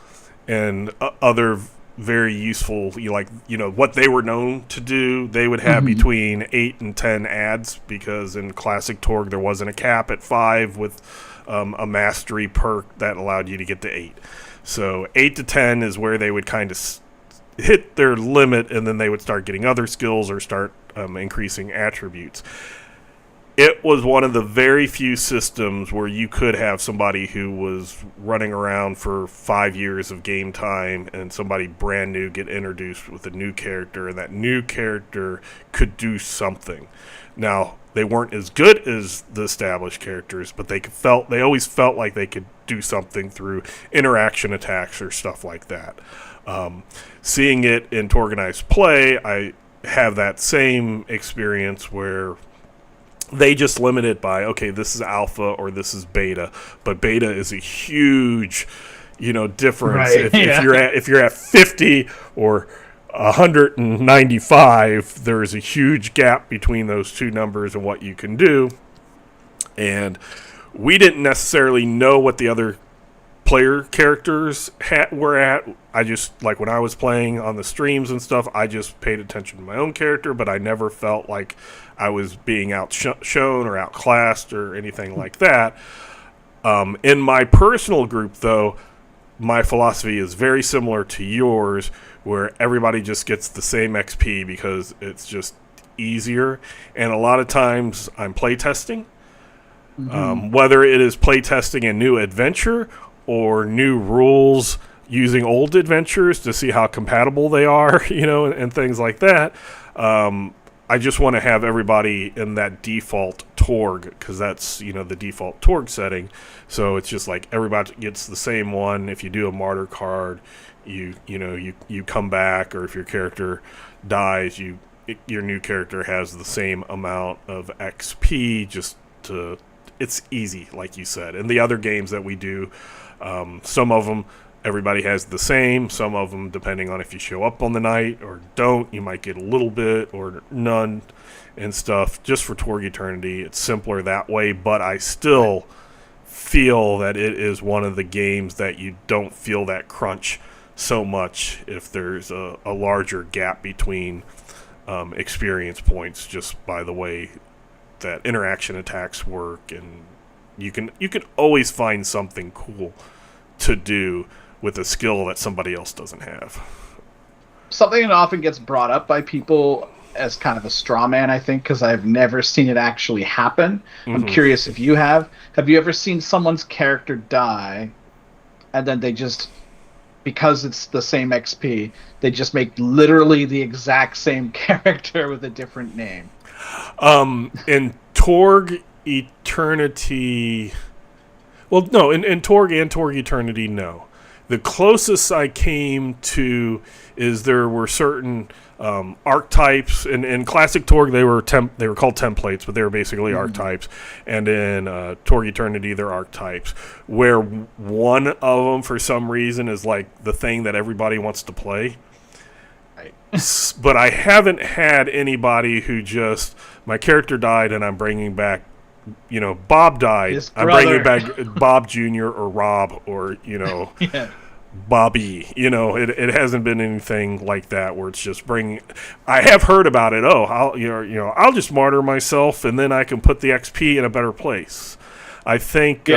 [SPEAKER 1] and other very useful, what they were known to do. They would have between 8 and 10 ads, because in classic Torg there wasn't a cap at 5 with a mastery perk that allowed you to get to 8. So 8 to 10 is where they would kind of hit their limit, and then they would start getting other skills or start increasing attributes. It was one of the very few systems where you could have somebody who was running around for 5 years of game time and somebody brand new get introduced with a new character, and that new character could do something. Now, they weren't as good as the established characters, but they always felt like they could do something through interaction attacks or stuff like that. Seeing it in Torganized play, I have that same experience where they just limit it by, okay, this is alpha or this is beta, but beta is a huge, difference.
[SPEAKER 2] Right.
[SPEAKER 1] If you're at 50 or 195, there is a huge gap between those two numbers and what you can do. And we didn't necessarily know what the other player characters were at. I just, like when I was playing on the streams and stuff, I just paid attention to my own character, but I never felt like I was being outshone or outclassed or anything like that. In my personal group, though, my philosophy is very similar to yours, where everybody just gets the same XP because it's just easier. And a lot of times I'm playtesting, whether it is playtesting a new adventure or new rules using old adventures to see how compatible they are, and things like that. I just want to have everybody in that default Torg, because that's, the default Torg setting. So it's just like everybody gets the same one. If you do a martyr card, you come back, or if your character dies, your new character has the same amount of XP. It's easy, like you said. And the other games that we do, some of them everybody has the same. Some of them, depending on if you show up on the night or don't, you might get a little bit or none and stuff. Just for Torg Eternity, it's simpler that way, but I still feel that it is one of the games that you don't feel that crunch so much if there's a larger gap between experience points, just by the way that interaction attacks work. And you can always find something cool to do with a skill that somebody else doesn't have.
[SPEAKER 2] Something that often gets brought up by people as kind of a straw man, I think, because I've never seen it actually happen. I'm curious if you have. Have you ever seen someone's character die, and then they just, because it's the same XP, they just make literally the exact same character with a different name?
[SPEAKER 1] In Torg Eternity... Well, no, in Torg and Torg Eternity, no. The closest I came to is there were certain archetypes. In classic Torg, they were called templates, but they were basically archetypes. And in Torg Eternity, they're archetypes, where one of them, for some reason, is like the thing that everybody wants to play.
[SPEAKER 2] Right.
[SPEAKER 1] But I haven't had anybody who just, my character died and I'm bringing back, Bob died, I'm bringing back Bob Jr. or Rob or,
[SPEAKER 2] Yeah.
[SPEAKER 1] Bobby. It hasn't been anything like that where it's just bringing. I have heard about it. I'll just martyr myself and then I can put the XP in a better place. I think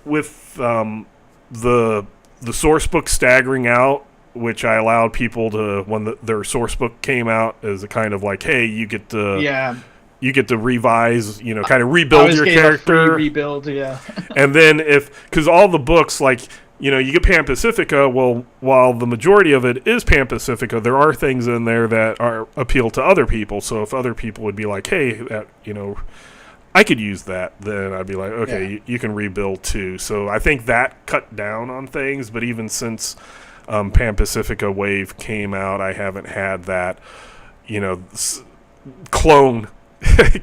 [SPEAKER 1] with the source book staggering out, which I allowed people to, when their source book came out, as a kind of like, hey, you get to you get to revise, kind of rebuild your character.
[SPEAKER 2] Rebuild, yeah.
[SPEAKER 1] And then because all the books, like, you get Pan Pacifica, well, while the majority of it is Pan Pacifica, there are things in there that appeal to other people. So if other people would be like, hey, that, I could use that, then I'd be like, okay, you can rebuild too. So I think that cut down on things, but even since Pan Pacifica Wave came out, I haven't had that, clone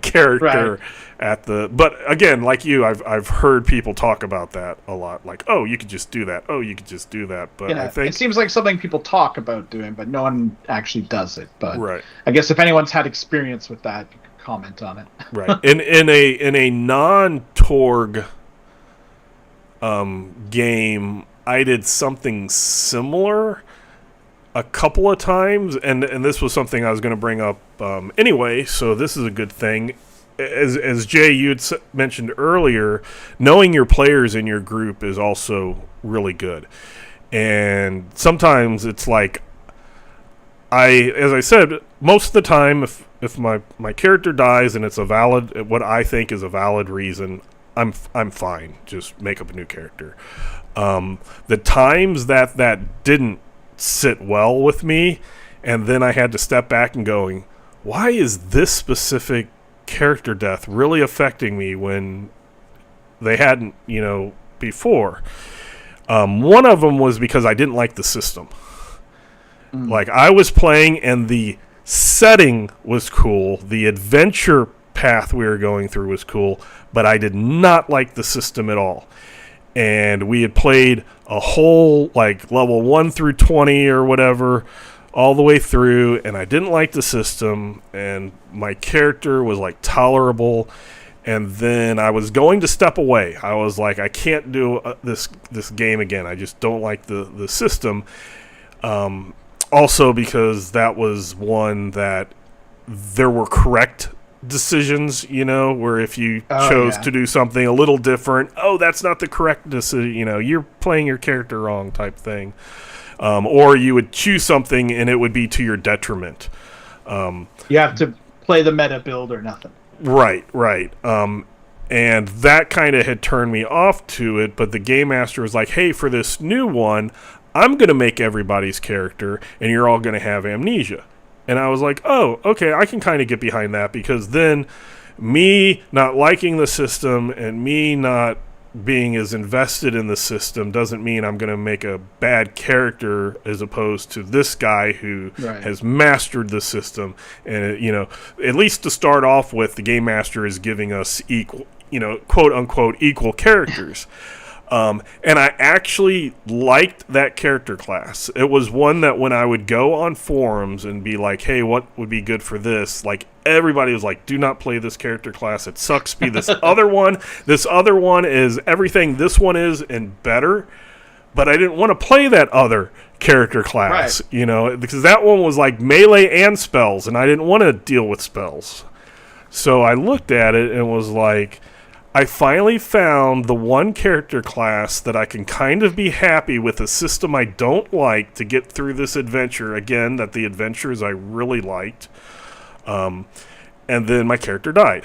[SPEAKER 1] character at the. But again, like you, I've heard people talk about that a lot. Like, oh, you could just do that. Oh, you could just do that. But I think
[SPEAKER 2] it seems like something people talk about doing, but no one actually does it. But
[SPEAKER 1] right.
[SPEAKER 2] I guess if anyone's had experience with that, you could comment on it.
[SPEAKER 1] Right. In a non-Torg game, I did something similar a couple of times, and this was something I was going to bring up anyway, so this is a good thing. As Jay, you had mentioned earlier, knowing your players in your group is also really good. And sometimes it's like, as I said, most of the time, if my character dies and it's what I think is a valid reason, I'm fine. Just make up a new character. The times that didn't sit well with me, and then I had to step back and going, why is this specific character death really affecting me when they hadn't, before? One of them was because I didn't like the system. Like, I was playing and the setting was cool, the adventure path we were going through was cool, but I did not like the system at all. And we had played a whole, like, level 1 through 20 or whatever, all the way through, and I didn't like the system, and my character was, like, tolerable, and then I was going to step away. I was like, I can't do this game again. I just don't like the system. Also because that was one that there were correct decisions, where if you chose to do something a little different, that's not the correct decision, you're playing your character wrong type thing. Or you would choose something and it would be to your detriment.
[SPEAKER 2] You have to play the meta build or nothing.
[SPEAKER 1] Right. And that kind of had turned me off to it, but the game master was like, hey, for this new one, I'm going to make everybody's character and you're all going to have amnesia. And I was like, oh, okay, I can kind of get behind that, because then me not liking the system and me not being as invested in the system doesn't mean I'm going to make a bad character, as opposed to this guy who has mastered the system. And, at least to start off with, the game master is giving us equal, quote unquote, equal characters. And I actually liked that character class. It was one that when I would go on forums and be like, hey, what would be good for this? Like, everybody was like, do not play this character class. It sucks. Be this other one. This other one is everything this one is and better. But I didn't want to play that other character class, because that one was like melee and spells, and I didn't want to deal with spells. So I looked at it and was like, I finally found the one character class that I can kind of be happy with a system I don't like to get through this adventure. Again, that the adventures I really liked. And then my character died.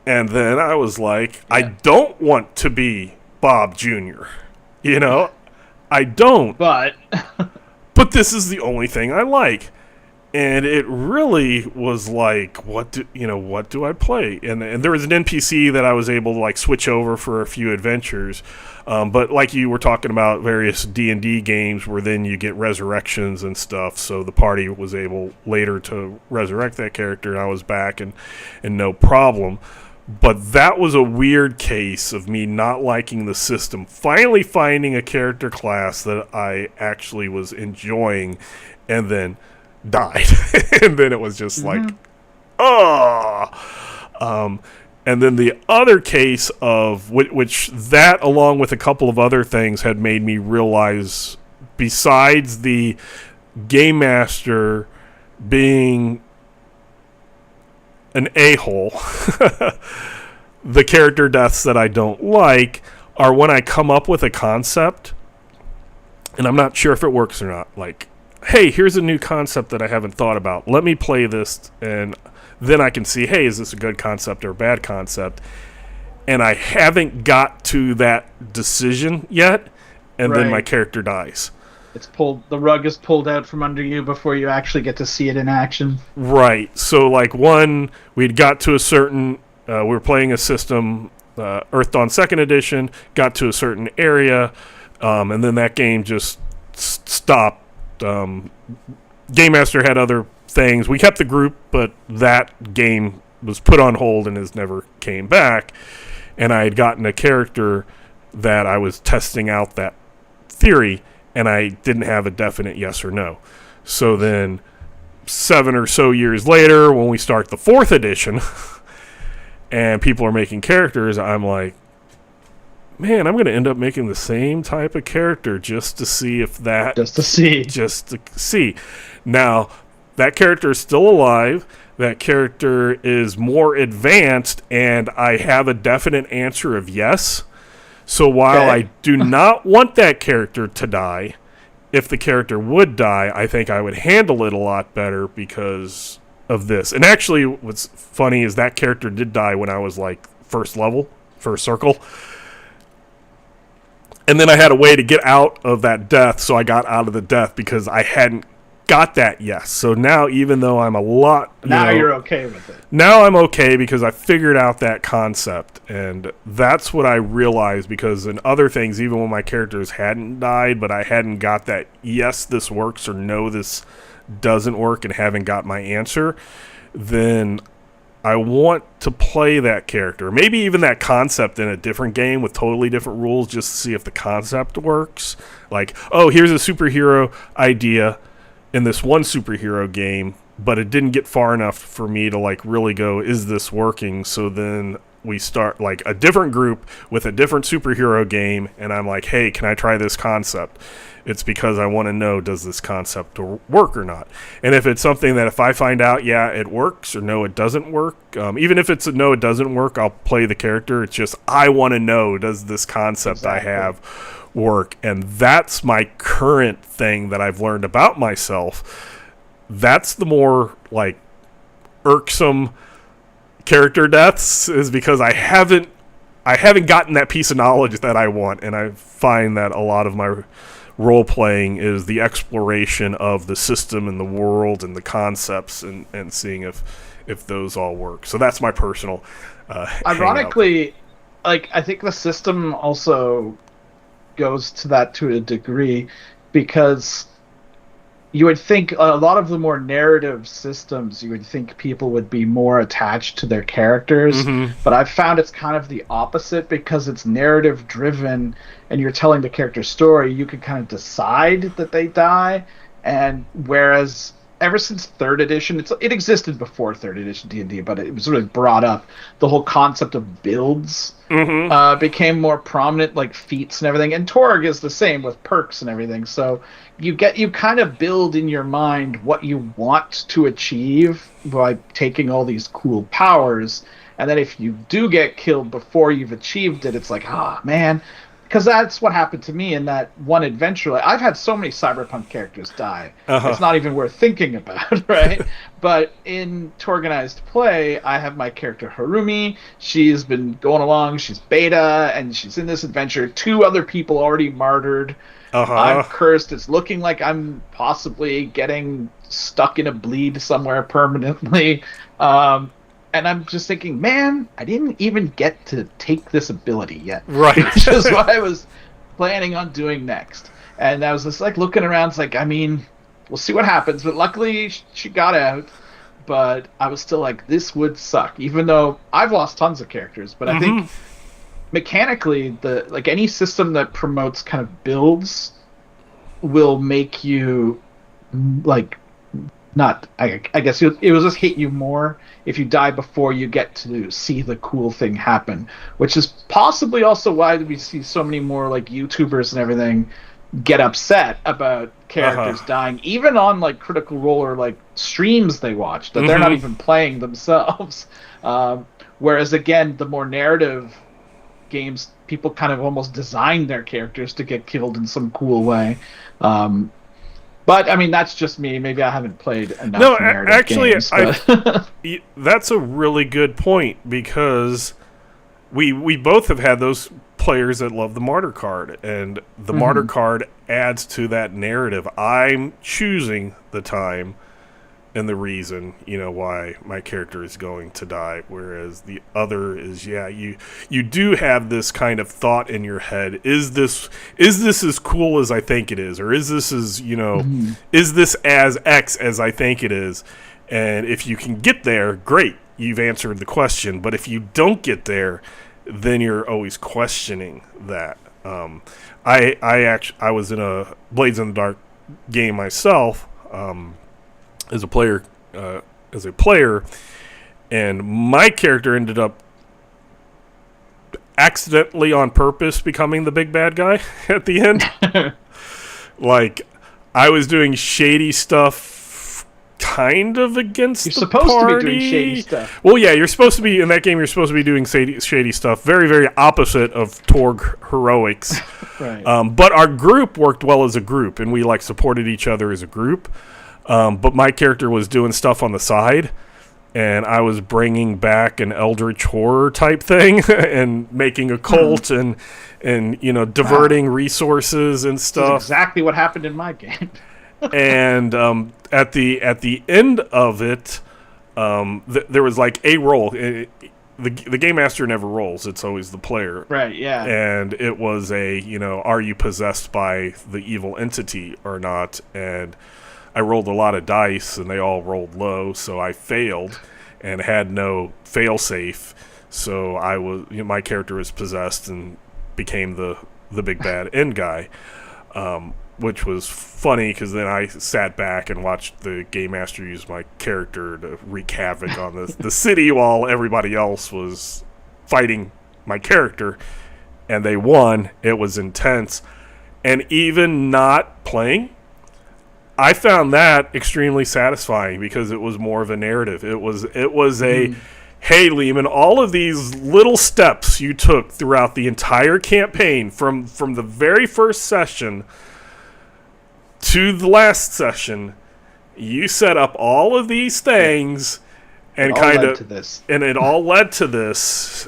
[SPEAKER 1] And then I was like, I don't want to be Bob Jr. I don't.
[SPEAKER 2] But
[SPEAKER 1] this is the only thing I like. And it really was like, what do I play? And there was an NPC that I was able to like switch over for a few adventures. But like you were talking about various D&D games where then you get resurrections and stuff. So the party was able later to resurrect that character, and I was back and no problem. But that was a weird case of me not liking the system. Finally finding a character class that I actually was enjoying, and then died. And then it was just like, and then the other case of which that, along with a couple of other things, had made me realize, besides the game master being an a-hole, the character deaths that I don't like are when I come up with a concept and I'm not sure if it works or not. Like, hey, here's a new concept that I haven't thought about. Let me play this, and then I can see, hey, is this a good concept or a bad concept? And I haven't got to that decision yet, and then my character dies.
[SPEAKER 2] The rug is pulled out from under you before you actually get to see it in action.
[SPEAKER 1] Right. So, like, we'd got to a certain, we were playing a system, Earth Dawn 2nd Edition, got to a certain area, and then that game just stopped. Game Master had other things. We kept the group, but that game was put on hold and has never came back. And I had gotten a character that I was testing out that theory, and I didn't have a definite yes or no. So then 7 or so years later, when we start the 4th edition and people are making characters, I'm like, man, I'm going to end up making the same type of character just to see if that...
[SPEAKER 2] Just to see.
[SPEAKER 1] Just to see. Now, that character is still alive. That character is more advanced, and I have a definite answer of yes. So while I do not want that character to die, if the character would die, I think I would handle it a lot better because of this. And actually, what's funny is that character did die when I was like first circle. And then I had a way to get out of that death, so I got out of the death because I hadn't got that yes. So now, even though I'm a lot...
[SPEAKER 2] You're okay with it.
[SPEAKER 1] Now I'm okay because I figured out that concept. And that's what I realized, because in other things, even when my characters hadn't died, but I hadn't got that yes, this works, or no, this doesn't work, and haven't got my answer, then I want to play that character. Maybe even that concept in a different game with totally different rules, just to see if the concept works. Like, oh, here's a superhero idea in this one superhero game, but it didn't get far enough for me to like really go, is this working? So then we start like a different group with a different superhero game, and I'm like, hey, can I try this concept? It's because I want to know, does this concept work or not? And if it's something that if I find out, yeah, it works, or no, it doesn't work, even if it's a no, it doesn't work, I'll play the character. It's just, I want to know, does this concept I have work? And that's my current thing that I've learned about myself. That's the more like irksome character deaths, is because I haven't gotten that piece of knowledge that I want. And I find that a lot of my role playing is the exploration of the system and the world and the concepts, and seeing if those all work. So that's my personal
[SPEAKER 2] ironically, like, I think the system also goes to that to a degree, because you would think a lot of the more narrative systems, you would think people would be more attached to their characters, but I've found it's kind of the opposite, because it's narrative driven and you're telling the character's story. You can kind of decide that they die, and whereas ever since 3rd edition, it existed before 3rd edition D&D, but it was sort of brought up, the whole concept of builds became more prominent, like feats and everything. And Torg is the same with perks and everything. So you kind of build in your mind what you want to achieve by taking all these cool powers. And then if you do get killed before you've achieved it, it's like, man. Because that's what happened to me in that one adventure. Like, I've had so many cyberpunk characters die. It's not even worth thinking about, right? But in Torganized Play, I have my character Harumi. She's been going along. She's beta, and she's in this adventure. 2 other people already martyred. I'm cursed. It's looking like I'm possibly getting stuck in a bleed somewhere permanently. And I'm just thinking, man, I didn't even get to take this ability yet.
[SPEAKER 1] Right.
[SPEAKER 2] Which is what I was planning on doing next. And I was just like looking around, it's like, I mean, we'll see what happens. But luckily she got out. But I was still like, this would suck. Even though I've lost tons of characters. But I think mechanically, any system that promotes kind of builds will make you like... Not, I guess it will just hit you more if you die before you get to see the cool thing happen, which is possibly also why we see so many more like YouTubers and everything get upset about characters dying, even on like Critical Role or like streams they watch that they're not even playing themselves. Whereas again, the more narrative games, people kind of almost design their characters to get killed in some cool way. But, I mean, that's just me. Maybe I haven't played enough narrative games.
[SPEAKER 1] That's a really good point, because we both have had those players that love the Martyr card, and the Martyr card adds to that narrative. I'm choosing the time and the reason, why my character is going to die. Whereas the other is, you do have this kind of thought in your head: is this as cool as I think it is, or is this as is this as X as I think it is? And if you can get there, great, you've answered the question. But if you don't get there, then you're always questioning that. I was in a Blades in the Dark game myself. As a player, and my character ended up accidentally on purpose becoming the big bad guy at the end. Like, I was doing shady stuff kind of against the party. You're supposed to be doing shady stuff. Well, yeah, you're supposed to be, in that game, you're supposed to be doing shady stuff. Very, very opposite of Torg heroics.
[SPEAKER 2] Right.
[SPEAKER 1] But our group worked well as a group, and we, supported each other as a group. But my character was doing stuff on the side, and I was bringing back an eldritch horror type thing and making a cult and diverting resources and stuff.
[SPEAKER 2] That's exactly what happened in my game.
[SPEAKER 1] And at the end of it, there was a roll. The game master never rolls; it's always the player.
[SPEAKER 2] Right. Yeah.
[SPEAKER 1] And it was are you possessed by the evil entity or not? And I rolled a lot of dice, and they all rolled low, so I failed and had no fail-safe. So I was, my character was possessed and became the big bad end guy, which was funny because then I sat back and watched the game master use my character to wreak havoc on the city while everybody else was fighting my character, and they won. It was intense, and even not playing, I found that extremely satisfying because it was more of a narrative. It was a, hey, Leamon, all of these little steps you took throughout the entire campaign, from the very first session to the last session, you set up all of these things, and and it all led to this.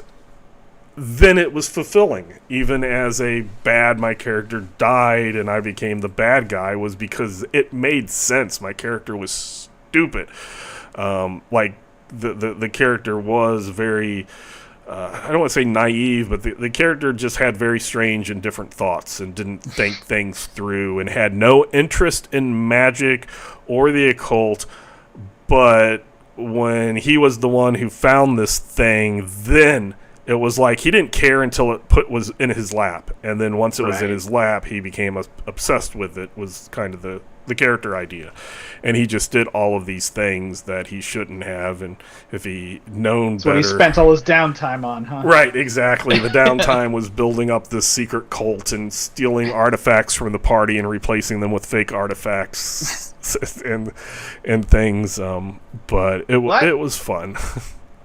[SPEAKER 1] Then it was fulfilling. Even as a my character died and I became the bad guy, was because it made sense. My character was stupid. The character was very, I don't want to say naive, but the character just had very strange and different thoughts and didn't think things through and had no interest in magic or the occult. But when he was the one who found this thing, then it was he didn't care until it was in his lap, and then once it was in his lap, he became obsessed with it. Was kind of the character idea, and he just did all of these things that he shouldn't have, and if he known better.
[SPEAKER 2] What he spent all his downtime on, huh?
[SPEAKER 1] Right, exactly. The downtime was building up this secret cult and stealing artifacts from the party and replacing them with fake artifacts and things. But it was fun.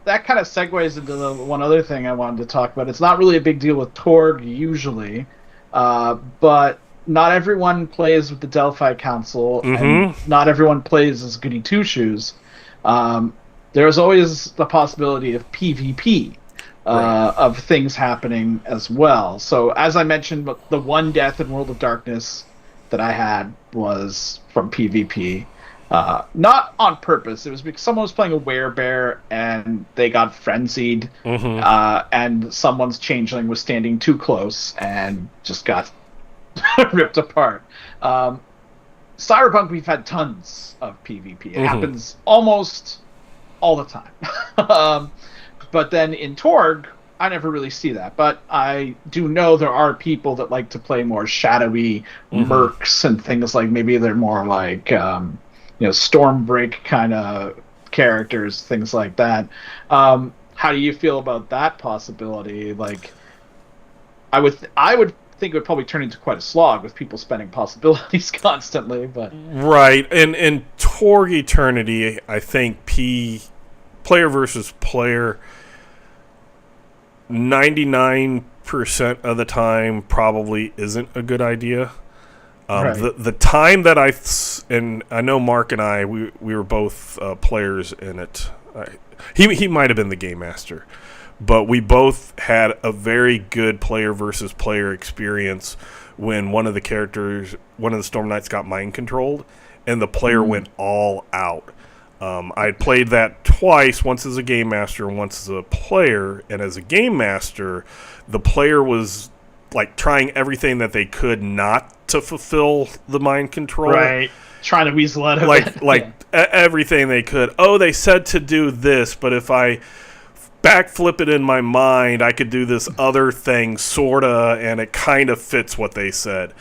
[SPEAKER 2] That kind of segues into the one other thing I wanted to talk about. It's not really a big deal with Torg usually, but not everyone plays with the Delphi Council, and not everyone plays as Goody Two-Shoes. There's always the possibility of PvP, of things happening as well. So as I mentioned, the one death in World of Darkness that I had was from PvP. Not on purpose. It was because someone was playing a werebear and they got frenzied, and someone's changeling was standing too close and just got ripped apart. Cyberpunk, we've had tons of PvP. It happens almost all the time. But then in Torg, I never really see that. But I do know there are people that like to play more shadowy mercs and things maybe they're more Stormbreak kind of characters, things like that. How do you feel about that possibility? I would think it would probably turn into quite a slog with people spending possibilities constantly. But
[SPEAKER 1] right, and in Torg Eternity, I think player versus player, 99% of the time probably isn't a good idea. The time that and I know Mark and I, we were both players in it. He might have been the game master, but we both had a very good player versus player experience when one of the Storm Knights got mind controlled, and the player went all out. I'd played that twice, once as a game master and once as a player. And as a game master, the player was like trying everything that they could not to fulfill the mind control.
[SPEAKER 2] Right. Trying to weasel out of it.
[SPEAKER 1] Everything they could. Oh, they said to do this, but if I backflip it in my mind, I could do this other thing, sorta, and it kind of fits what they said.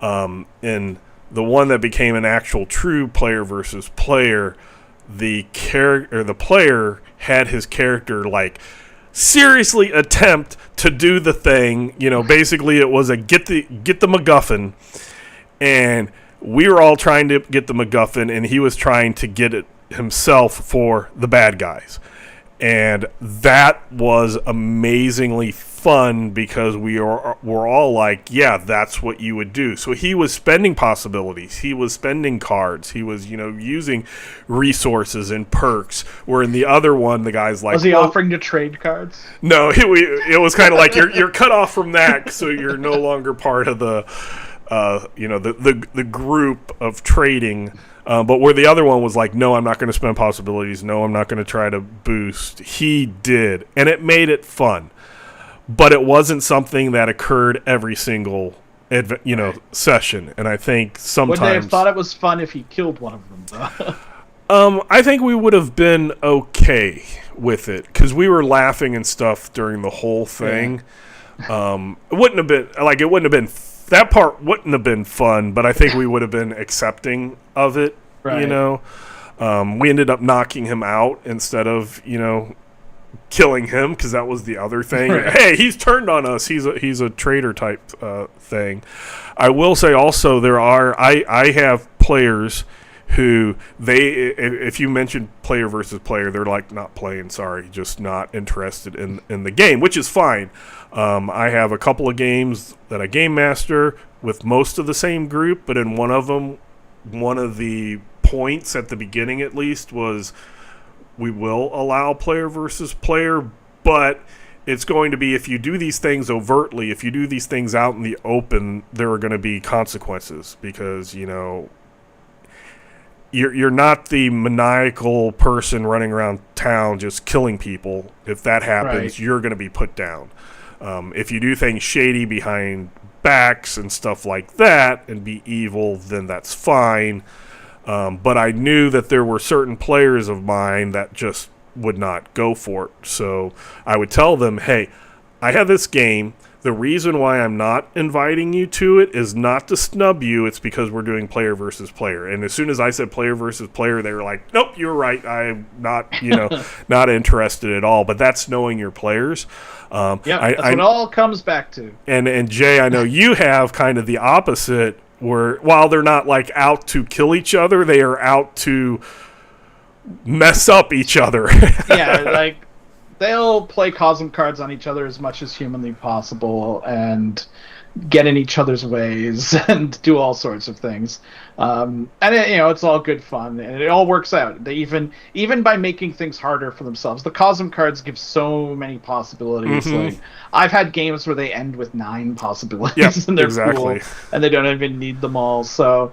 [SPEAKER 1] And the one that became an actual true player versus player, the player had his character like seriously attempt to do the thing. Basically it was a get the MacGuffin, and we were all trying to get the MacGuffin, and he was trying to get it himself for the bad guys. And that was amazingly fun because we're all like, yeah, that's what you would do. So he was spending possibilities. He was spending cards. He was, using resources and perks. Where in the other one, the guy's like,
[SPEAKER 2] was he offering to trade cards?
[SPEAKER 1] No, it was kind of like you're cut off from that, so you're no longer part of the, the group of trading. But where the other one was like, no, I'm not going to spend possibilities. No, I'm not going to try to boost. He did. And it made it fun. But it wasn't something that occurred every single, session. And I think sometimes...
[SPEAKER 2] Would they have thought it was fun if he killed one of them, though?
[SPEAKER 1] I think we would have been okay with it. Because we were laughing and stuff during the whole thing. Yeah. It wouldn't have been... That part wouldn't have been fun, but I think we would have been accepting of it,
[SPEAKER 2] right.
[SPEAKER 1] We ended up knocking him out instead of, killing him, because that was the other thing. Right. Hey, he's turned on us. He's a traitor type thing. I will say also I have players who if you mention player versus player, they're like, not playing, sorry, just not interested in the game, which is fine. I have a couple of games that I game master with most of the same group, but in one of them, one of the points at the beginning at least was we will allow player versus player, but it's going to be if you do these things overtly, if you do these things out in the open, there are going to be consequences because, You're not the maniacal person running around town just killing people. If that happens, right. You're going to be put down. If you do things shady behind backs and stuff like that and be evil, then that's fine. But I knew that there were certain players of mine that just would not go for it. So I would tell them, hey, I have this game. The reason why I'm not inviting you to it is not to snub you. It's because we're doing player versus player. And as soon as I said player versus player, they were like, nope, you're right. I'm not, not interested at all. But that's knowing your players.
[SPEAKER 2] That's what it all comes back to.
[SPEAKER 1] And Jay, I know you have kind of the opposite where while they're not like out to kill each other, they are out to mess up each other.
[SPEAKER 2] Yeah, like... They'll play Cosm cards on each other as much as humanly possible and get in each other's ways and do all sorts of things. And it's all good fun and it all works out. They even by making things harder for themselves. The Cosm cards give so many possibilities.
[SPEAKER 1] Mm-hmm.
[SPEAKER 2] Like I've had games where they end with 9 possibilities and they're
[SPEAKER 1] exactly.
[SPEAKER 2] cool and they don't even need them all. So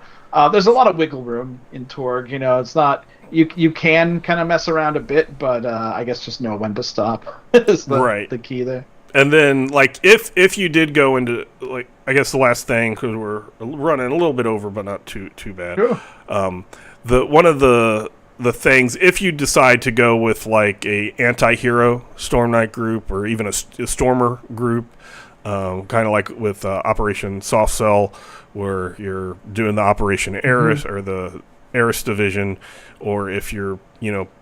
[SPEAKER 2] there's a lot of wiggle room in Torg. It's not. You can kind of mess around a bit, but I guess just know when to stop is the key there.
[SPEAKER 1] And then, like, if you did go into, like, I guess the last thing, because we're running a little bit over, but not too bad.
[SPEAKER 2] Sure.
[SPEAKER 1] One of the things, if you decide to go with, like, a anti-hero Storm Knight group, or even a Stormer group, kind of like with Operation Soft Cell, where you're doing the Operation Eris, or the Eris division, or if you're,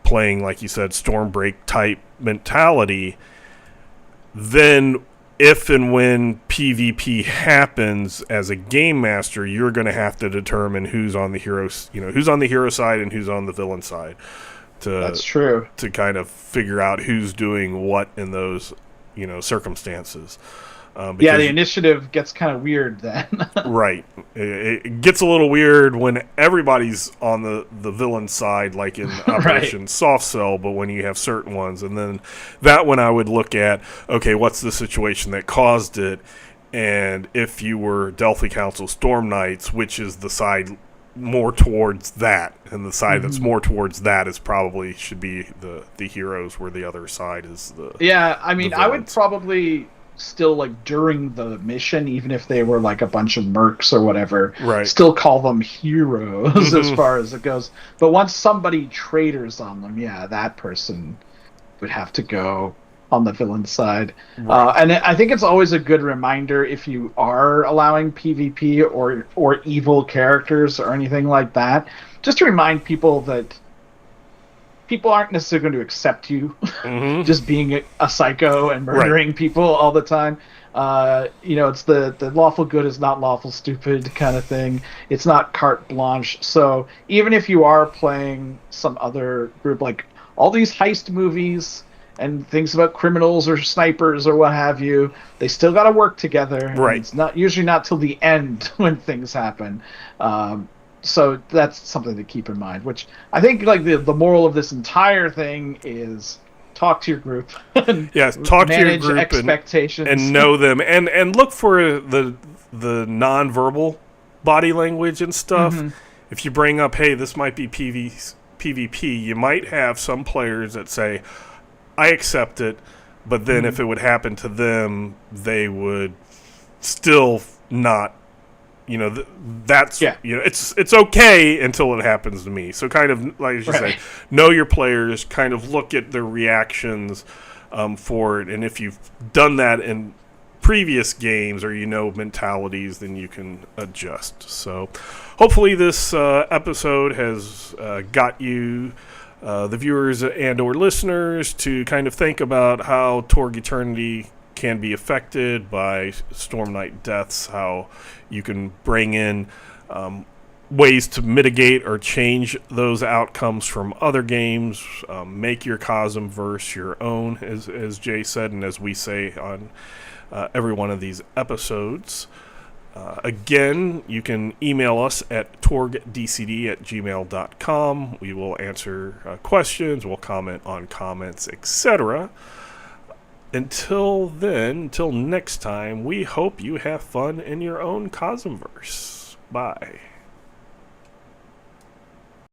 [SPEAKER 1] playing, like you said, Stormbreak type mentality, then if and when PvP happens as a game master, you're going to have to determine who's on the hero side and who's on the villain side.
[SPEAKER 2] That's true.
[SPEAKER 1] To kind of figure out who's doing what in those, circumstances.
[SPEAKER 2] The initiative gets kind of weird then.
[SPEAKER 1] Right. It gets a little weird when everybody's on the villain side, like in Operation Soft Cell, but when you have certain ones. And then that one I would look at, okay, what's the situation that caused it? And if you were Delphi Council Storm Knights, which is the side more towards that, and the side that's more towards that is probably should be the heroes, where the other side is the
[SPEAKER 2] I mean, I would probably still, like, during the mission, even if they were like a bunch of mercs or whatever,
[SPEAKER 1] right.
[SPEAKER 2] still call them heroes as far as it goes. But once somebody traitors on them, that person would have to go on the villain side. Right. And I think it's always a good reminder, if you are allowing PvP or evil characters or anything like that, just to remind people that people aren't necessarily going to accept you just being a psycho and murdering people all the time. It's the lawful good is not lawful stupid kind of thing. It's not carte blanche. So even if you are playing some other group, like all these heist movies and things about criminals or snipers or what have you, they still got to work together.
[SPEAKER 1] Right.
[SPEAKER 2] It's usually not till the end when things happen. So that's something to keep in mind, which I think, like, the moral of this entire thing is talk to your group.
[SPEAKER 1] Talk to your group
[SPEAKER 2] expectations
[SPEAKER 1] and know them, and look for the nonverbal body language and stuff. If you bring up, hey, this might be PvP, you might have some players that say, I accept it, but then if it would happen to them, they would still not. It's okay until it happens to me. So kind of, like you say, know your players, kind of look at their reactions for it. And if you've done that in previous games, or mentalities, then you can adjust. So hopefully this episode has got you, the viewers and or listeners, to kind of think about how Torg Eternity can be affected by Storm Knight deaths, how you can bring in ways to mitigate or change those outcomes from other games, make your Cosmverse your own, as Jay said, and as we say on every one of these episodes. Again, you can email us at torgdcd@gmail.com. We will answer questions, we'll comment on comments, etc. Until next time, we hope you have fun in your own Cosmverse. Bye.